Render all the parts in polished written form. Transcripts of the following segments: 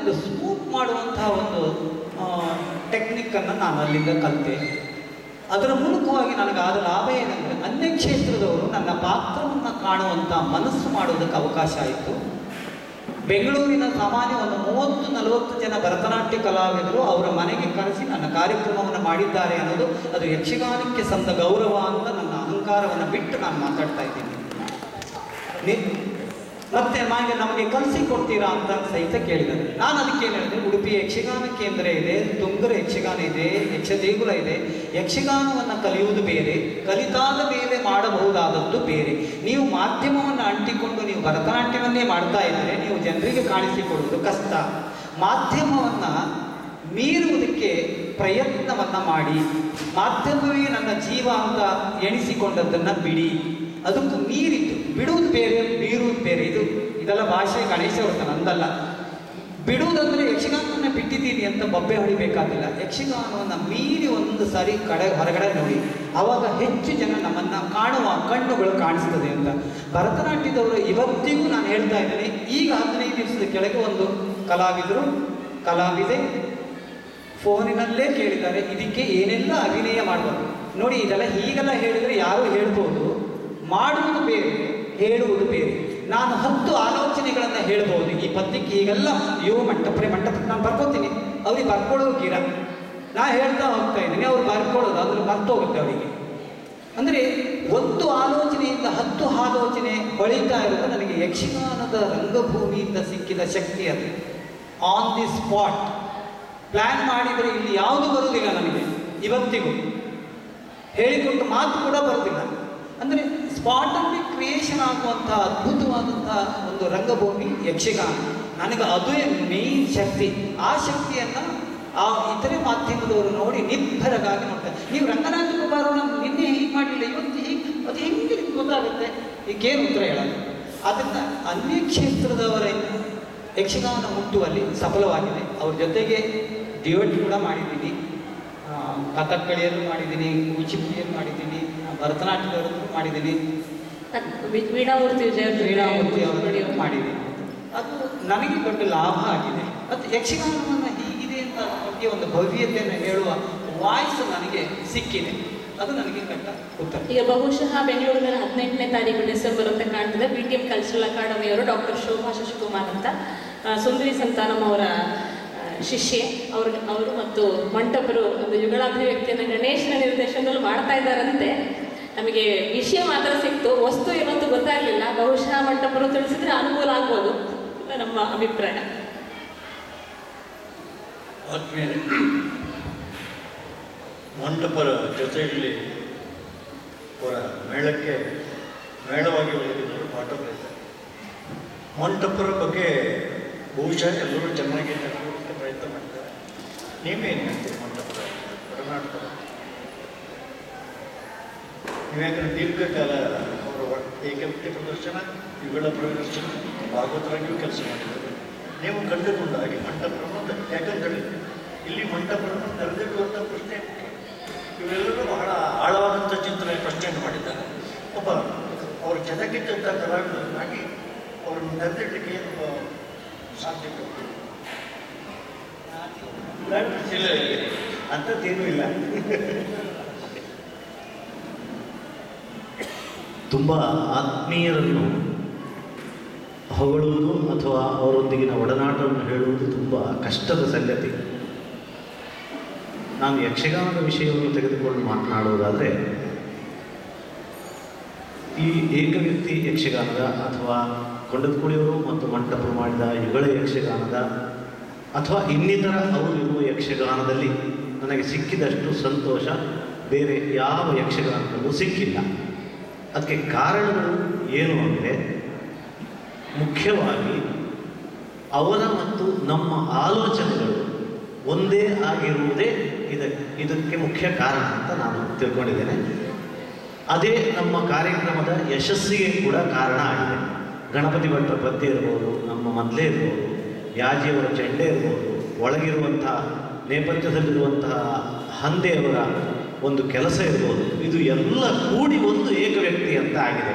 ಒಂದು ಸ್ಮೂತ್ ಮಾಡುವಂತಹ ಒಂದು ಟೆಕ್ನಿಕ್ಕನ್ನು ನಾನು ಅಲ್ಲಿಂದ ಕಲಿತೆ. ಅದರ ಮೂಲಕವಾಗಿ ನನಗಾದ ಲಾಭ ಏನೆಂದರೆ ಅನ್ಯ ಕ್ಷೇತ್ರದವರು ನನ್ನ ಪಾತ್ರವನ್ನು ಕಾಣುವಂಥ ಮನಸ್ಸು ಮಾಡೋದಕ್ಕೆ ಅವಕಾಶ ಆಯಿತು. ಬೆಂಗಳೂರಿನ ಸಾಮಾನ್ಯ ಒಂದು 30-40 ಜನ ಭರತನಾಟ್ಯ ಕಲಾವಿದರು ಅವರ ಮನೆಗೆ ಕರೆಸಿ ನನ್ನ ಕಾರ್ಯಕ್ರಮವನ್ನು ಮಾಡಿದ್ದಾರೆ ಅನ್ನೋದು ಅದು ಯಕ್ಷಗಾನಕ್ಕೆ ಸಂದ ಗೌರವ ಅಂತ ನನ್ನ ಅಹಂಕಾರವನ್ನು ಬಿಟ್ಟು ನಾನು ಮಾತಾಡ್ತಾ ಇದ್ದೀನಿ. ಮತ್ತೆ ನಮಗೆ ಕಲಿಸಿಕೊಡ್ತೀರಾ ಅಂತ ಸಹಿತ ಕೇಳಿದ್ದಾರೆ. ನಾನು ಅದಕ್ಕೆ ಏನು ಹೇಳಿದೆ, ಉಡುಪಿ ಯಕ್ಷಗಾನ ಕೇಂದ್ರ ಇದೆ, ತುಂಗರ ಯಕ್ಷಗಾನ ಇದೆ, ಯಕ್ಷದೇಗುಲ ಇದೆ. ಯಕ್ಷಗಾನವನ್ನು ಕಲಿಯುವುದು ಬೇರೆ, ಕಲಿತಾದ ಮೇಲೆ ಮಾಡಬಹುದಾದದ್ದು ಬೇರೆ. ನೀವು ಮಾಧ್ಯಮವನ್ನು ಅಂಟಿಕೊಂಡು ನೀವು ಭರತನಾಟ್ಯವನ್ನೇ ಮಾಡ್ತಾ ಇದ್ದರೆ ನೀವು ಜನರಿಗೆ ಕಾಣಿಸಿಕೊಡುವುದು ಕಷ್ಟ. ಮಾಧ್ಯಮವನ್ನು ಮೀರುವುದಕ್ಕೆ ಪ್ರಯತ್ನವನ್ನು ಮಾಡಿ, ಮಾಧ್ಯಮವೇ ನನ್ನ ಜೀವ ಅಂತ ಎಣಿಸಿಕೊಂಡದ್ದನ್ನು ಬಿಡಿ. ಅದಕ್ಕೂ ಮೀರಿತು ಬಿಡುವುದು ಬೇರೆ, ಮೀರುವುದು ಬೇರೆ. ಇದೆಲ್ಲ ಭಾಷೆ ಗಣೇಶ ಹೊರತ ನಂದಲ್ಲ. ಬಿಡುವುದಂದರೆ ಯಕ್ಷಗಾನವನ್ನು ಬಿಟ್ಟಿದ್ದೀನಿ ಅಂತ ಬೊಬ್ಬೆ ಹೊಡಿಬೇಕಾಗಿಲ್ಲ. ಯಕ್ಷಗಾನವನ್ನು ಮೀರಿ ಒಂದು ಸಾರಿ ಹೊರಗಡೆ ನೋಡಿ, ಆವಾಗ ಹೆಚ್ಚು ಜನ ನಮ್ಮನ್ನು ಕಾಣುವ ಕಣ್ಣುಗಳು ಕಾಣಿಸ್ತದೆ ಅಂತ. ಭರತನಾಟ್ಯದವರು ಇವತ್ತಿಗೂ ನಾನು ಹೇಳ್ತಾ ಇದ್ದೇನೆ, ಈಗ 15 ದಿವಸದ ಕೆಳಗೆ ಒಂದು ಕಲಾವಿದೆ ಫೋನಿನಲ್ಲೇ ಕೇಳಿದ್ದಾರೆ, ಇದಕ್ಕೆ ಏನೆಲ್ಲ ಅಭಿನಯ ಮಾಡಬಾರ್ದು ನೋಡಿ. ಇದೆಲ್ಲ ಹೀಗೆಲ್ಲ ಹೇಳಿದರೆ ಯಾರು ಹೇಳ್ಬೋದು, ಮಾಡುವುದು ಬೇರೆ, ಹೇಳುವುದು ಬೇರೆ. ನಾನು 10 ಆಲೋಚನೆಗಳನ್ನು ಹೇಳ್ಬೋದು. ಈ ಪದ್ಯಕ್ಕೆ ಹೀಗೆಲ್ಲ ಮಂಟಪ ನಾನು ಬರ್ಕೋತೀನಿ, ಅವ್ರಿಗೆ ಬರ್ಕೊಳ್ಳೋಗಿರ ನಾ ಹೇಳ್ತಾ ಹೋಗ್ತಾ ಇದ್ದೀನಿ, ಅವ್ರು ಬರ್ಕೊಳ್ಳೋದು ಅದ್ರ ಮರ್ತೋಗುತ್ತೆ ಅವರಿಗೆ. ಅಂದರೆ ಒಂದು ಆಲೋಚನೆಯಿಂದ 10 ಆಲೋಚನೆ ಹೊಳಿತಾ ಇರೋದು ನನಗೆ ಯಕ್ಷಗಾನದ ರಂಗಭೂಮಿಯಿಂದ ಸಿಕ್ಕಿದ ಶಕ್ತಿ. ಅದು ಆನ್ ದಿ ಸ್ಪಾಟ್ ಪ್ಲ್ಯಾನ್ ಮಾಡಿದರೆ ಇಲ್ಲಿ ಯಾವುದು ಬರುವುದಿಲ್ಲ ನನಗೆ. ಇವತ್ತಿಗೂ ಹೇಳಿಕೊಟ್ಟು ಮಾತು ಕೂಡ ಬರುವುದಿಲ್ಲ. ಅಂದರೆ ಸ್ಪಾಟಲ್ಲಿ ಕ್ರಿಯೇಷನ್ ಆಗುವಂಥ ಅದ್ಭುತವಾದಂಥ ಒಂದು ರಂಗಭೂಮಿ ಯಕ್ಷಗಾನ. ನನಗೆ ಅದೇ ಮೇನ್ ಶಕ್ತಿ. ಆ ಶಕ್ತಿಯನ್ನು ಆ ಇತರೆ ಮಾಧ್ಯಮದವರು ನೋಡಿ ನಿಬ್ಬರಗಾಗಿ ನೋಡ್ತಾರೆ. ನೀವು ರಂಗನಾಥ ಕುಮಾರ್ ನಿನ್ನೆ ಹೀಗೆ ಮಾಡಲಿಲ್ಲ, ಇವತ್ತು ಹೀಗೆ, ಅದು ಹೆಂಗೆ ಗೊತ್ತಾಗುತ್ತೆ, ಈಗೇನು ಉತ್ತರ ಹೇಳೋದು. ಆದ್ದರಿಂದ ಅನ್ಯ ಕ್ಷೇತ್ರದವರ ಯಕ್ಷಗಾನ ಮುಟ್ಟುವಲ್ಲಿ ಸಫಲವಾಗಿದೆ. ಅವ್ರ ಜೊತೆಗೆ ಡಿಯೋಟ್ ಕೂಡ ಮಾಡಿದ್ದೀನಿ, ಕಥಕ್ಕಳಿಯಲ್ಲೂ ಮಾಡಿದ್ದೀನಿ, ಕೂಚಿಪುಡಿಯಲ್ಲೂ ಮಾಡಿದ್ದೀನಿ, ಭರತನಾಟ್ಯದವರಲ್ಲೂ ಮಾಡಿದ್ದೀನಿ, ವೀಣಾಮೂರ್ತಿ ಅವರಲ್ಲೂ ಮಾಡಿದ್ದೀನಿ. ಅದು ನನಗೆ ದೊಡ್ಡ ಲಾಭ ಆಗಿದೆ. ಮತ್ತು ಯಕ್ಷಗಾನವನ್ನು ಹೀಗಿದೆ ಅಂತ ಬಗ್ಗೆ ಒಂದು ಭವ್ಯತೆಯನ್ನು ಹೇಳುವ ವಾಯ್ಸ್ ನನಗೆ ಸಿಕ್ಕಿದೆ. ಅದು ನನಗೆ ಕಟ್ಟ ಉತ್ತರ. ಈಗ ಬಹುಶಃ ಬೆಂಗಳೂರಿನಲ್ಲಿ 18ನೇ ತಾರೀಕು ಡಿಸೆಂಬರ್ ಅಂತ ಕಾಣ್ತದೆ. BTM ಕಲ್ಚರಲ್ ಅಕಾಡೆಮಿಯವರು ಡಾಕ್ಟರ್ ಶೋಭಾ ಶಶಿಕುಮಾರ್ ಅಂತ ಸುಂದರಿ ಸಂತಾನಂ ಅವರ ಶಿಷ್ಯೆ ಅವರು ಮತ್ತು ಮಂಟಪರು ಒಂದು ಯುಗಳಾಭಿವ್ಯಕ್ತಿಯನ್ನು ಗಣೇಶನ ನಿರ್ದೇಶನದಲ್ಲಿ ಮಾಡ್ತಾ ಇದ್ದಾರಂತೆ. ನಮಗೆ ವಿಷಯ ಮಾತ್ರ ಸಿಕ್ತು, ವಸ್ತು ಏನಂತ ಗೊತ್ತಾಗಲಿಲ್ಲ. ಬಹುಶಃ ಮಂಟಪರು ತಿಳಿಸಿದ್ರೆ ಅನುಕೂಲ ಆಗ್ಬೋದು ನಮ್ಮ ಅಭಿಪ್ರಾಯ. ಆದ್ಮೇಲೆ ಮಂಟಪರ ಜೊತೆಯಲ್ಲಿ ಅವರ ಮೇಳವಾಗಿ ಒಳಗಿದ್ದರು ಪಾಠಗಳು. ಮಂಟಪರ ಬಗ್ಗೆ ಬಹುಶಃ ಎಲ್ಲರೂ ಚೆನ್ನಾಗಿ ತಿಳ್ಕೊಳ್ಳೋಕ್ಕೆ ಪ್ರಯತ್ನ ಮಾಡ್ತಾರೆ. ನೀವೇನು ಹೇಳ್ತೀರಿ ಮಂಟಪದ ಕರ್ನಾಟಕದ? ನೀವ್ಯಾಕಂದ್ರೆ ದೀರ್ಘಕಾಲ ಅವರ ಏಕವ್ಯಕ್ತಿ ಪ್ರದರ್ಶನ, ಯುಗಳ ಪ್ರದರ್ಶನ, ಭಾಗವತರಾಗಿಯೂ ಕೆಲಸ ಮಾಡಿದ್ದಾರೆ. ನೀವು ಕಂಡುಕೊಂಡ ಹಾಗೆ ಮಂಟಪವನ್ನು ಯಾಕಂತೇಳಿ ಇಲ್ಲಿ ಮಂಟಪವನ್ನು ತೆರೆದಿಡುವಂಥ ಪ್ರಶ್ನೆ, ಇವೆಲ್ಲರೂ ಬಹಳ ಆಳವಾದಂಥ ಚಿಂತನೆ ಪ್ರಶ್ನೆಯನ್ನು ಮಾಡಿದ್ದಾರೆ. ಒಬ್ಬ ಅವರು ಚೆನ್ನಾಗಿದ್ದಂಥ ಕಲಾವಿದರಾಗಿ ಅವರನ್ನು ತೆರೆದಿಡಲಿಕ್ಕೆ ಸಾಧ್ಯತೆ ಅಂಥದ್ದೇನೂ ಇಲ್ಲ. ತುಂಬ ಆತ್ಮೀಯರನ್ನು ಹೊಗಳುವುದು ಅಥವಾ ಅವರೊಂದಿಗಿನ ಒಡನಾಟವನ್ನು ಹೇಳುವುದು ತುಂಬ ಕಷ್ಟದ ಸಂಗತಿ. ನಾನು ಯಕ್ಷಗಾನದ ವಿಷಯವನ್ನು ತೆಗೆದುಕೊಂಡು ಮಾತನಾಡುವುದಾದರೆ, ಈ ಏಕವ್ಯಕ್ತಿ ಯಕ್ಷಗಾನದ ಅಥವಾ ಕೊಂಡದಕುಳಿಯವರು ಮತ್ತು ಮಂಟಪರು ಮಾಡಿದ ಯುಗಳ ಯಕ್ಷಗಾನದ ಅಥವಾ ಇನ್ನಿತರ ಅವರಿರುವ ಯಕ್ಷಗಾನದಲ್ಲಿ ನನಗೆ ಸಿಕ್ಕಿದಷ್ಟು ಸಂತೋಷ ಬೇರೆ ಯಾವ ಯಕ್ಷಗಾನದಲ್ಲೂ ಸಿಕ್ಕಿಲ್ಲ. ಅದಕ್ಕೆ ಕಾರಣಗಳು ಏನು ಅಂದರೆ, ಮುಖ್ಯವಾಗಿ ಅವರ ಮತ್ತು ನಮ್ಮ ಆಲೋಚನೆಗಳು ಒಂದೇ ಆಗಿರುವುದೇ ಇದಕ್ಕೆ ಮುಖ್ಯ ಕಾರಣ ಅಂತ ನಾನು ತಿಳ್ಕೊಂಡಿದ್ದೇನೆ. ಅದೇ ನಮ್ಮ ಕಾರ್ಯಕ್ರಮದ ಯಶಸ್ಸಿಗೆ ಕೂಡ ಕಾರಣ ಆಗಿದೆ. ಗಣಪತಿ ಭಟ್ರ ಪದ್ಯ ಇರ್ಬೋದು, ನಮ್ಮ ಮೊದಲೇ ಇರ್ಬೋದು, ಯಾಜಿಯವರ ಚೆಂಡೆ ಇರ್ಬೋದು, ಒಳಗಿರುವಂತಹ ನೇಪಥ್ಯದಲ್ಲಿರುವಂತಹ ಹಂದೆಯವರ ಒಂದು ಕೆಲಸ ಇರ್ಬೋದು, ಇದು ಎಲ್ಲ ಕೂಡಿ ಒಂದು ಏಕವ್ಯಕ್ತಿ ಅಂತ ಆಗಿದೆ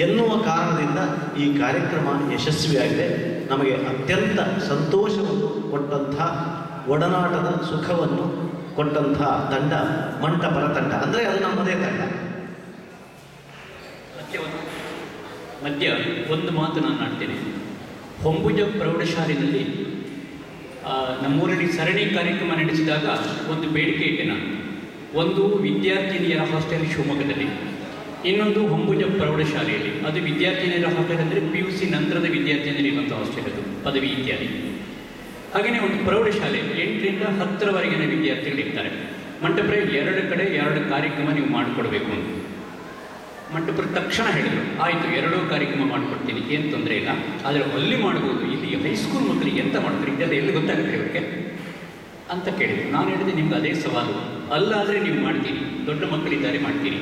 ಎನ್ನುವ ಕಾರಣದಿಂದ ಈ ಕಾರ್ಯಕ್ರಮ ಯಶಸ್ವಿಯಾಗಿದೆ. ನಮಗೆ ಅತ್ಯಂತ ಸಂತೋಷವನ್ನು ಕೊಟ್ಟಂಥ ಒಡನಾಟದ ಸುಖವನ್ನು ಕೊಟ್ಟಂಥ ತಂಡ ಮಂಟಪರ ತಂಡ. ಅಂದರೆ ಅದು ನಮ್ಮದೇ ತಂಡ. ಮಧ್ಯ ಒಂದು ಮಾತು ನಾನು ಆಡ್ತೇನೆ. ಹೊಂಬುಜ ಪ್ರೌಢಶಾಲೆಯಲ್ಲಿ ನಮ್ಮೂರಲ್ಲಿ ಸರಣಿ ಕಾರ್ಯಕ್ರಮ ನಡೆಸಿದಾಗ ಒಂದು ಬೇಡಿಕೆ ಇಟ್ಟೆ ನಾನು. ಒಂದು ವಿದ್ಯಾರ್ಥಿನಿಯರ ಹಾಸ್ಟೆಲ್ ಶಿವಮೊಗ್ಗದಲ್ಲಿ, ಇನ್ನೊಂದು ಹೊಂಬುಜ ಪ್ರೌಢಶಾಲೆಯಲ್ಲಿ. ಅದು ವಿದ್ಯಾರ್ಥಿನಿಯರ ಹಾಸ್ಟೆಲ್ ಅಂದರೆ PUC ನಂತರದ ವಿದ್ಯಾರ್ಥಿನಿಯರಿರುವಂಥ ಹಾಸ್ಟೆಲ್, ಅದು ಪದವಿ ಇತ್ಯಾದಿ. ಹಾಗೆಯೇ ಒಂದು ಪ್ರೌಢಶಾಲೆ 8ರಿಂದ 10ರವರೆಗಿನ ವಿದ್ಯಾರ್ಥಿಗಳಿರ್ತಾರೆ. ಮಂಟಪರ 2 ಕಡೆ 2 ಕಾರ್ಯಕ್ರಮ ನೀವು ಮಾಡಿಕೊಡ್ಬೇಕು ಅಂತ. ಮಂಟಪರು ತಕ್ಷಣ ಹೇಳಿದರು, ಆಯಿತು 2 ಕಾರ್ಯಕ್ರಮ ಮಾಡಿಕೊಡ್ತೀನಿ, ಏನು ತೊಂದರೆ ಇಲ್ಲ, ಆದರೆ ಅಲ್ಲಿ ಮಾಡ್ಬೋದು, ಇಲ್ಲಿ ಹೈಸ್ಕೂಲ್ ಮಕ್ಕಳಿಗೆ ಎಂತ ಮಾಡ್ತಾರೆ, ಇದೆಲ್ಲ ಎಲ್ಲಿ ಗೊತ್ತಾಗುತ್ತೆ ಇವರಿಗೆ ಅಂತ ಕೇಳಿದರು. ನಾನು ಹೇಳಿದೆ, ನಿಮ್ಗೆ ಅದೇ ಸವಾಲು, ಅಲ್ಲಾದರೆ ನೀವು ಮಾಡ್ತೀರಿ, ದೊಡ್ಡ ಮಕ್ಕಳಿದ್ದಾರೆ ಮಾಡ್ತೀರಿ,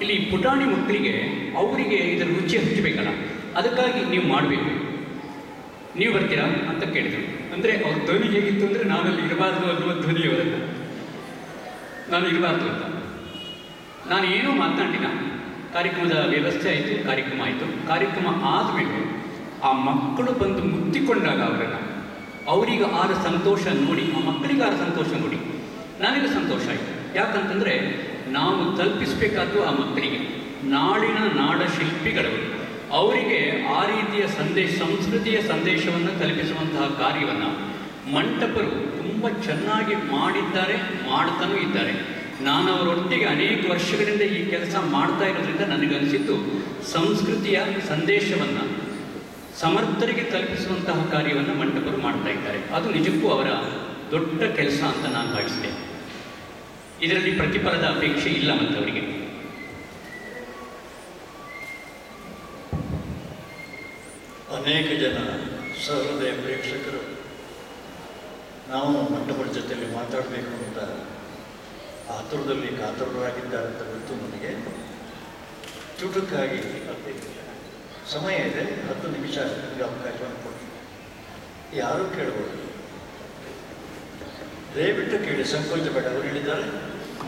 ಇಲ್ಲಿ ಪುಟಾಣಿ ಮಕ್ಕಳಿಗೆ ಅವರಿಗೆ ಇದರ ರುಚಿ ಹಚ್ಚಬೇಕಲ್ಲ, ಅದಕ್ಕಾಗಿ ನೀವು ಮಾಡಬೇಕು, ನೀವು ಬರ್ತೀರಾ ಅಂತ ಕೇಳಿದರು. ಅಂದರೆ ಅವ್ರ ಧ್ವನಿ ಹೇಗಿತ್ತು ಅಂದರೆ ನಾನಲ್ಲಿ ಇರಬಾರ್ದು ಅನ್ನುವ ಧ್ವನಿ ಅವರಲ್ಲ, ನಾನು ಇರಬಾರ್ದು ಅಂತ. ನಾನು ಏನೂ ಮಾತನಾಡಿಲ್ಲ. ಕಾರ್ಯಕ್ರಮದ ವ್ಯವಸ್ಥೆ ಆಯಿತು, ಕಾರ್ಯಕ್ರಮ ಆಯಿತು. ಕಾರ್ಯಕ್ರಮ ಆದಮೇಲೆ ಆ ಮಕ್ಕಳು ಬಂದು ಮುತ್ತಿಕೊಂಡಾಗ ಅವರನ್ನು, ಅವರಿಗೆ ಆದ ಸಂತೋಷ ನೋಡಿ, ಆ ಮಕ್ಕಳಿಗೆ ಆದ ಸಂತೋಷ ನೋಡಿ ನನಗೆ ಸಂತೋಷ ಆಯಿತು. ಯಾಕಂತಂದರೆ ನಾವು ತಲುಪಿಸಬೇಕಾದ್ದು ಆ ಮಕ್ಕಳಿಗೆ ನಾಡಿನ ನಾಡ ಶಿಲ್ಪಿಗಳವರು, ಅವರಿಗೆ ಆ ರೀತಿಯ ಸಂಸ್ಕೃತಿಯ ಸಂದೇಶವನ್ನು ತಲುಪಿಸುವಂತಹ ಕಾರ್ಯವನ್ನು ಮಂಟಪರು ತುಂಬ ಚೆನ್ನಾಗಿ ಮಾಡಿದ್ದಾರೆ, ಮಾಡ್ತಾನೂ ಇದ್ದಾರೆ. ನಾನು ಅವರೊಟ್ಟಿಗೆ ಅನೇಕ ವರ್ಷಗಳಿಂದ ಈ ಕೆಲಸ ಮಾಡ್ತಾ ಇರೋದ್ರಿಂದ ನನಗನಿಸಿದ್ದು, ಸಂಸ್ಕೃತಿಯ ಸಂದೇಶವನ್ನು ಸಮರ್ಥರಿಗೆ ತಲುಪಿಸುವಂತಹ ಕಾರ್ಯವನ್ನು ಮಂಟಪರು ಮಾಡ್ತಾ ಇದ್ದಾರೆ. ಅದು ನಿಜಕ್ಕೂ ಅವರ ದೊಡ್ಡ ಕೆಲಸ ಅಂತ ನಾನು ಭಾವಿಸಿದೆ. ಇದರಲ್ಲಿ ಪ್ರತಿಫಲದ ಅಪೇಕ್ಷೆ ಇಲ್ಲ ಮತ್ತವರಿಗೆ. ಅನೇಕ ಜನ ಸಹೃದಯ ಪ್ರೇಕ್ಷಕರು ನಾವು ಮಂಟಪದ ಜೊತೆಯಲ್ಲಿ ಮಾತಾಡಬೇಕು ಅಂತ ಆತುರದಲ್ಲಿ ಕಾತುರರಾಗಿದ್ದಾರೆ ಅಂತ ಗೊತ್ತು ನನಗೆ. ಚುಟುಕಾಗಿ ಸಮಯ ಇದೆ, 10 ನಿಮಿಷ ನಿಮಗೆ ಅವಕಾಶವನ್ನು ಕೊಡ್ತೀನಿ. ಯಾರು ಕೇಳ್ಬೋದು, ದಯವಿಟ್ಟು ಕೇಳಿ, ಸಂಕೋಚ ಬೇಡ. ಅವರು ಹೇಳಿದ್ದಾರೆ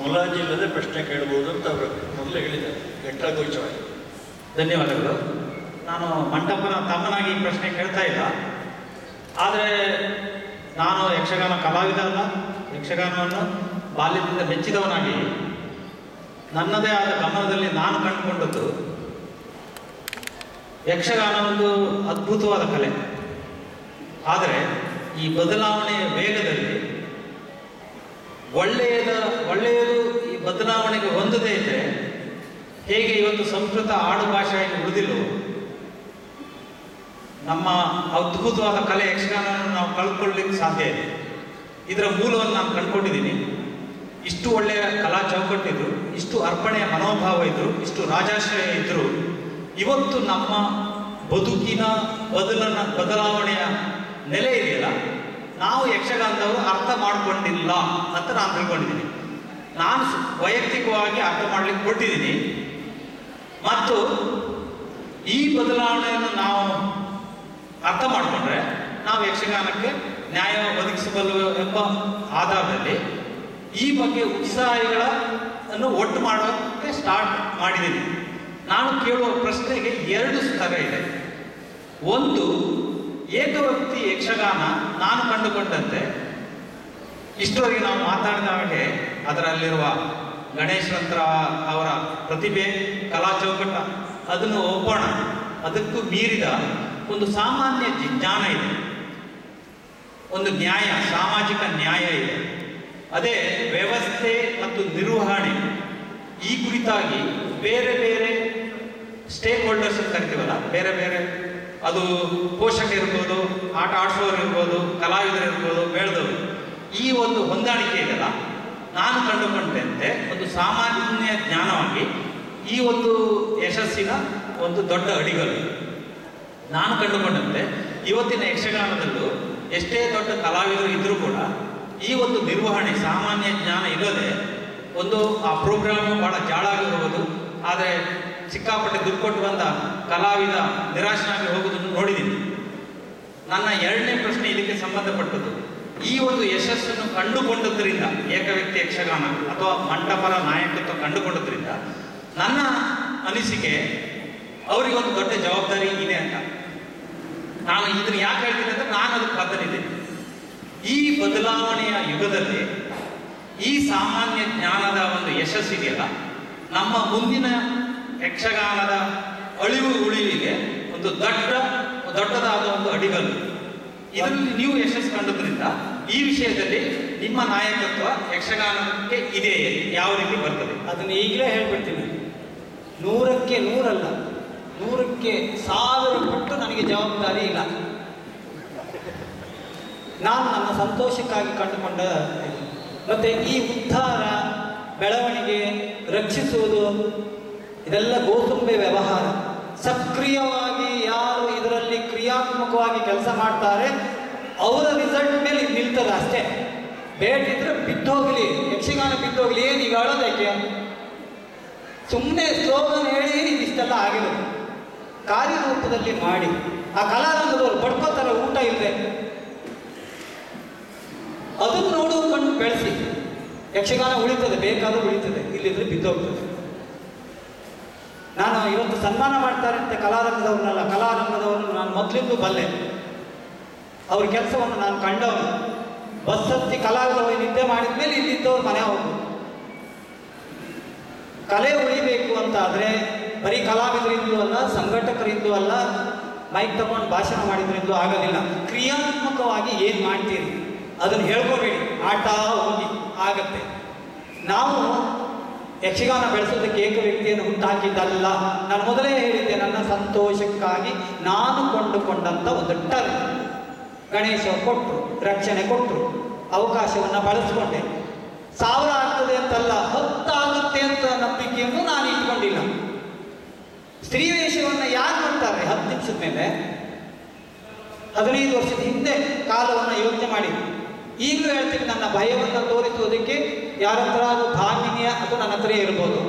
ಮುಲಾಜಿಲ್ಲದೆ ಪ್ರಶ್ನೆ ಕೇಳ್ಬೋದು ಅಂತ ಅವರು ಮೊದಲೇ ಹೇಳಿದ್ದಾರೆ ಘಂಟಾಗೋಚವಾಗಿ. ಧನ್ಯವಾದಗಳು. ನಾನು ಮಂಟಪನ ತಮ್ಮನಾಗಿ ಈ ಪ್ರಶ್ನೆ ಕೇಳ್ತಾ ಇಲ್ಲ, ಆದರೆ ನಾನು ಯಕ್ಷಗಾನ ಕಲಾವಿದ ಅಲ್ಲ. ಯಕ್ಷಗಾನವನ್ನು ಬಾಲ್ಯದಿಂದ ಮೆಚ್ಚಿದವನಾಗಿ ನನ್ನದೇ ಆದ ಗಮನದಲ್ಲಿ ನಾನು ಕಂಡುಕೊಂಡದ್ದು, ಯಕ್ಷಗಾನ ಒಂದು ಅದ್ಭುತವಾದ ಕಲೆ. ಆದರೆ ಈ ಬದಲಾವಣೆಯ ವೇಗದಲ್ಲಿ ಒಳ್ಳೆಯದು ಈ ಬದಲಾವಣೆಗೆ ಹೊಂದದೇ ಇದ್ದರೆ, ಹೇಗೆ ಇವತ್ತು ಸಂಸ್ಕೃತ ಆಡು ಭಾಷೆಯಾಗಿ ಉಳಿದಿಲ್ಲೋ, ನಮ್ಮ ಅದ್ಭುತವಾದ ಕಲೆ ಯಕ್ಷಗಾನವನ್ನು ನಾವು ಕಳ್ಕೊಳ್ಳಿಕ್ಕೆ ಸಾಧ್ಯ ಇದೆ. ಇದರ ಮೂಲವನ್ನು ನಾನು ಕಂಡುಕೊಂಡಿದ್ದೀನಿ. ಇಷ್ಟು ಒಳ್ಳೆಯ ಕಲಾ ಚೌಕಟ್ಟಿದ್ರು, ಇಷ್ಟು ಅರ್ಪಣೆಯ ಮನೋಭಾವ ಇದ್ರು, ಇಷ್ಟು ರಾಜಾಶ್ರಯ ಇದ್ದರು, ಇವತ್ತು ನಮ್ಮ ಬದುಕಿನ ಬದಲಾವಣೆಯ ನೆಲೆ ಇದೆಯಲ್ಲ, ನಾವು ಯಕ್ಷಗಾನದವರು ಅರ್ಥ ಮಾಡಿಕೊಂಡಿಲ್ಲ ಅಂತ ನಾನು ತಿಳ್ಕೊಂಡಿದ್ದೀನಿ. ನಾನು ವೈಯಕ್ತಿಕವಾಗಿ ಅರ್ಥ ಮಾಡ್ಲಿಕ್ಕೆ ಕೊಟ್ಟಿದ್ದೀನಿ. ಮತ್ತು ಈ ಬದಲಾವಣೆಯನ್ನು ನಾವು ಅರ್ಥ ಮಾಡಿಕೊಂಡ್ರೆ ನಾವು ಯಕ್ಷಗಾನಕ್ಕೆ ನ್ಯಾಯ ಒದಗಿಸಬಲ್ಲು ಎಂಬ ಆಧಾರದಲ್ಲಿ ಈ ಬಗ್ಗೆ ಉತ್ಸಾಹಿಗಳನ್ನು ಒಟ್ಟು ಮಾಡೋಕ್ಕೆ ಸ್ಟಾರ್ಟ್ ಮಾಡಿದ್ದೀನಿ. ನಾನು ಕೇಳುವ ಪ್ರಶ್ನೆಗೆ 2 ಸ್ತರ ಇದೆ. ಒಂದು, ಏಕವ್ಯಕ್ತಿ ಯಕ್ಷಗಾನ ನಾನು ಕಂಡುಕೊಂಡಂತೆ ಇಷ್ಟವರೆಗೆ ನಾವು ಮಾತಾಡಿದ ಹಾಗೆ ಅದರಲ್ಲಿರುವ ಗಣೇಶ್ವಂತರ ಅವರ ಪ್ರತಿಭೆ, ಕಲಾ ಚೌಕಟ್ಟ, ಅದನ್ನು ಒಪ್ಪೋಣ. ಅದಕ್ಕೂ ಮೀರಿದ ಒಂದು ಸಾಮಾನ್ಯ ಜ್ಞಾನ ಇದೆ, ಒಂದು ನ್ಯಾಯ, ಸಾಮಾಜಿಕ ನ್ಯಾಯ ಇದೆ. ಅದೇ ವ್ಯವಸ್ಥೆ ಮತ್ತು ನಿರ್ವಹಣೆ. ಈ ಕುರಿತಾಗಿ ಬೇರೆ ಬೇರೆ ಸ್ಟೇಕ್ ಹೋಲ್ಡರ್ಸ್ ಅಂತ ಕರಿತೀವಲ್ಲ, ಬೇರೆ ಬೇರೆ, ಅದು ಪೋಷಕರಿರ್ಬೋದು, ಆಟ ಆಡಿಸೋರು ಇರ್ಬೋದು, ಕಲಾವಿದರಿರ್ಬೋದು, ಬೆಳೆದವರು, ಈ ಒಂದು ಹೊಂದಾಣಿಕೆ ಇದೆಯಲ್ಲ, ನಾನು ಕಂಡುಕೊಂಡಂತೆ ಒಂದು ಸಾಮಾನ್ಯ ಜ್ಞಾನವಾಗಿ ಈ ಒಂದು ಯಶಸ್ಸಿನ ಒಂದು ದೊಡ್ಡ ಅಡಿಗಲ್ಲು. ನಾನು ಕಂಡುಕೊಂಡಂತೆ ಇವತ್ತಿನ ಯಕ್ಷಗಾನದಲ್ಲೂ ಎಷ್ಟೇ ದೊಡ್ಡ ಕಲಾವಿದರು ಇದ್ದರೂ ಕೂಡ ಈ ಒಂದು ನಿರ್ವಹಣೆ, ಸಾಮಾನ್ಯ ಜ್ಞಾನ ಇಲ್ಲದೆ ಒಂದು ಆ ಪ್ರೋಗ್ರಾಮು ಭಾಳ ಜಾಳಾಗಿರ್ಬೋದು, ಆದರೆ ಸಿಕ್ಕಾಪಟ್ಟೆ ದುಡ್ಡು ಕೊಟ್ಟು ಬಂದ ಕಲಾವಿದ ನಿರಾಶನಾಗಿ ಹೋಗೋದನ್ನು ನೋಡಿದ್ದೀನಿ. ನನ್ನ 2ನೇ ಪ್ರಶ್ನೆ ಇದಕ್ಕೆ ಸಂಬಂಧಪಟ್ಟದ್ದು. ಈ ಒಂದು ಯಶಸ್ಸನ್ನು ಕಂಡುಕೊಂಡದ್ರಿಂದ, ಏಕವ್ಯಕ್ತಿ ಯಕ್ಷಗಾನ ಅಥವಾ ಮಂಟಪರ ನಾಯಕತ್ವ ಕಂಡುಕೊಂಡದ್ರಿಂದ ನನ್ನ ಅನಿಸಿಕೆ ಅವರಿಗೊಂದು ದೊಡ್ಡ ಜವಾಬ್ದಾರಿ ಇದೆ ಅಂತ. ನಾನು ಇದನ್ನು ಯಾಕೆ ಹೇಳ್ತೀನಿ ಅಂದರೆ ನಾನು ಅದಕ್ಕೆ ಬದ್ಧನಿದ್ದೇನೆ. ಈ ಬದಲಾವಣೆಯ ಯುಗದಲ್ಲಿ ಈ ಸಾಮಾನ್ಯ ಜ್ಞಾನದ ಒಂದು ಯಶಸ್ಸಿದೆಯಲ್ಲ, ನಮ್ಮ ಮುಂದಿನ ಯಕ್ಷಗಾನದ ಅಳಿವು ಉಳಿವಿಗೆ ಒಂದು ದೊಡ್ಡದಾದ ಒಂದು ಅಡಿಗಲ್ಲು. ಇದರಲ್ಲಿ ನೀವು ಯಶಸ್ಸು ಕಂಡುದರಿಂದ ಈ ವಿಷಯದಲ್ಲಿ ನಿಮ್ಮ ನಾಯಕತ್ವ ಯಕ್ಷಗಾನಕ್ಕೆ ಇದೆ, ಯಾವ ರೀತಿ ಬರ್ತದೆ ಅದನ್ನು ಈಗಲೇ ಹೇಳ್ಬಿಡ್ತೀನಿ. 100ಕ್ಕೆ 100 ಅಲ್ಲ, 100ಕ್ಕೆ 1000 ಪಟ್ಟು ನನಗೆ ಜವಾಬ್ದಾರಿ ಇಲ್ಲ. ನಾನು ನನ್ನ ಸಂತೋಷಕ್ಕಾಗಿ ಕಂಡುಕೊಂಡ ಮತ್ತೆ ಈ ಉದ್ಧಾರ, ಬೆಳವಣಿಗೆ, ರಕ್ಷಿಸುವುದು ಇದೆಲ್ಲ ಗೋತುಂಬೆ ವ್ಯವಹಾರ. ಸಕ್ರಿಯವಾಗಿ ಯಾರು ಇದರಲ್ಲಿ ಕ್ರಿಯಾತ್ಮಕವಾಗಿ ಕೆಲಸ ಮಾಡ್ತಾರೆ ಅವರ ರಿಸಲ್ಟ್ ಮೇಲೆ ಇದು ನಿಲ್ತದೆ ಅಷ್ಟೇ. ಬೇಟಿದ್ರೆ ಬಿದ್ದೋಗ್ಲಿ, ಯಕ್ಷಗಾನ ಬಿದ್ದೋಗ್ಲಿ, ಏನು ಈಗ ಅಳೋದಕ್ಕೆ? ಸುಮ್ಮನೆ ಸ್ಲೋಗನ್ ಹೇಳಿ ಇದಿಷ್ಟೆಲ್ಲ ಆಗಿರೋದು. ಕಾರ್ಯರೂಪದಲ್ಲಿ ಮಾಡಿ. ಆ ಕಲಾರಂಗದವರು ಪಡ್ಕೋತಾರೆ ಊಟ ಇಲ್ಲದೆ, ಅದನ್ನು ನೋಡಿಕೊಂಡು ಬೆಳೆಸಿ. ಯಕ್ಷಗಾನ ಉಳಿತದೆ, ಬೇಕಾದ್ರೂ ಉಳಿತದೆ, ಇಲ್ಲಿದ್ರೆ ಬಿದ್ದೋಗ್ತದೆ. ನಾನು ಇವತ್ತು ಸನ್ಮಾನ ಮಾಡ್ತಾರೆ ಅಂತ ಕಲಾರಂಗದವ್ರನ್ನಲ್ಲ, ಕಲಾರಂಗದವ್ರನ್ನ ನಾನು ಮೊದಲಿಂದ ಬಲ್ಲೆ. ಅವ್ರ ಕೆಲಸವನ್ನು ನಾನು ಕಂಡವನು. ಬಸ್ ಹತ್ತಿ ಕಲಾವಿದರು ನಿದ್ದೆ ಮಾಡಿದ ಮೇಲೆ ಇಲ್ಲಿದ್ದವ್ರು ಮನೆ ಹೋಗ್ಬೋದು. ಕಲೆ ಉಳಿಬೇಕು ಅಂತ ಆದರೆ ಬರೀ ಕಲಾವಿದರಿಂದಲೂ ಅಲ್ಲ, ಸಂಘಟಕರಿಂದಲೂ ಅಲ್ಲ, ಮೈಕ್ ತಗೊಂಡು ಭಾಷಣ ಮಾಡಿದ್ರಿಂದಲೂ ಆಗೋದಿಲ್ಲ. ಕ್ರಿಯಾತ್ಮಕವಾಗಿ ಏನು ಮಾಡ್ತೀರಿ ಅದನ್ನು ಹೇಳ್ಕೋಬೇಡಿ, ಆಟ ಹೋಗಿ ಆಗತ್ತೆ. ನಾವು ಯಕ್ಷಗಾನ ಬೆಳೆಸೋದಕ್ಕೆ ಏಕ ವ್ಯಕ್ತಿಯನ್ನು ಹುಟ್ಟಾಕಿದ್ದಲ್ಲ. ನಾನು ಮೊದಲೇ ಹೇಳಿದ್ದೆ, ನನ್ನ ಸಂತೋಷಕ್ಕಾಗಿ ನಾನು ಕೊಂಡುಕೊಂಡಂಥ ಒಂದು ಟರ್ನ್. ಗಣೇಶ ಕೊಟ್ಟರು, ರಕ್ಷಣೆ ಕೊಟ್ಟರು, ಅವಕಾಶವನ್ನು ಬಳಸ್ಕೊಂಡೆ. 1000 ಆಗ್ತದೆ ಅಂತಲ್ಲ, 10 ಆಗುತ್ತೆ ಅಂತ ನಂಬಿಕೆಯನ್ನು ನಾನು ಇಟ್ಕೊಂಡಿಲ್ಲ. ಸ್ತ್ರೀವೇಷವನ್ನು ಯಾರು ಮಾಡ್ತಾರೆ 10 ನಿಮಿಷದ ಮೇಲೆ? 15 ವರ್ಷದ ಹಿಂದೆ ಕಾಲವನ್ನು ಯೋಚನೆ ಮಾಡಿ. ಈಗಲೂ ಹೇಳ್ತೀನಿ, ನನ್ನ ಭಯವನ್ನು ತೋರಿಸುವುದಕ್ಕೆ ಯಾರ ಹತ್ರ ಅದು ಭಾಮಿನಿಯ ಅದು ನನ್ನ ಹತ್ರ ಇರ್ಬೋದು.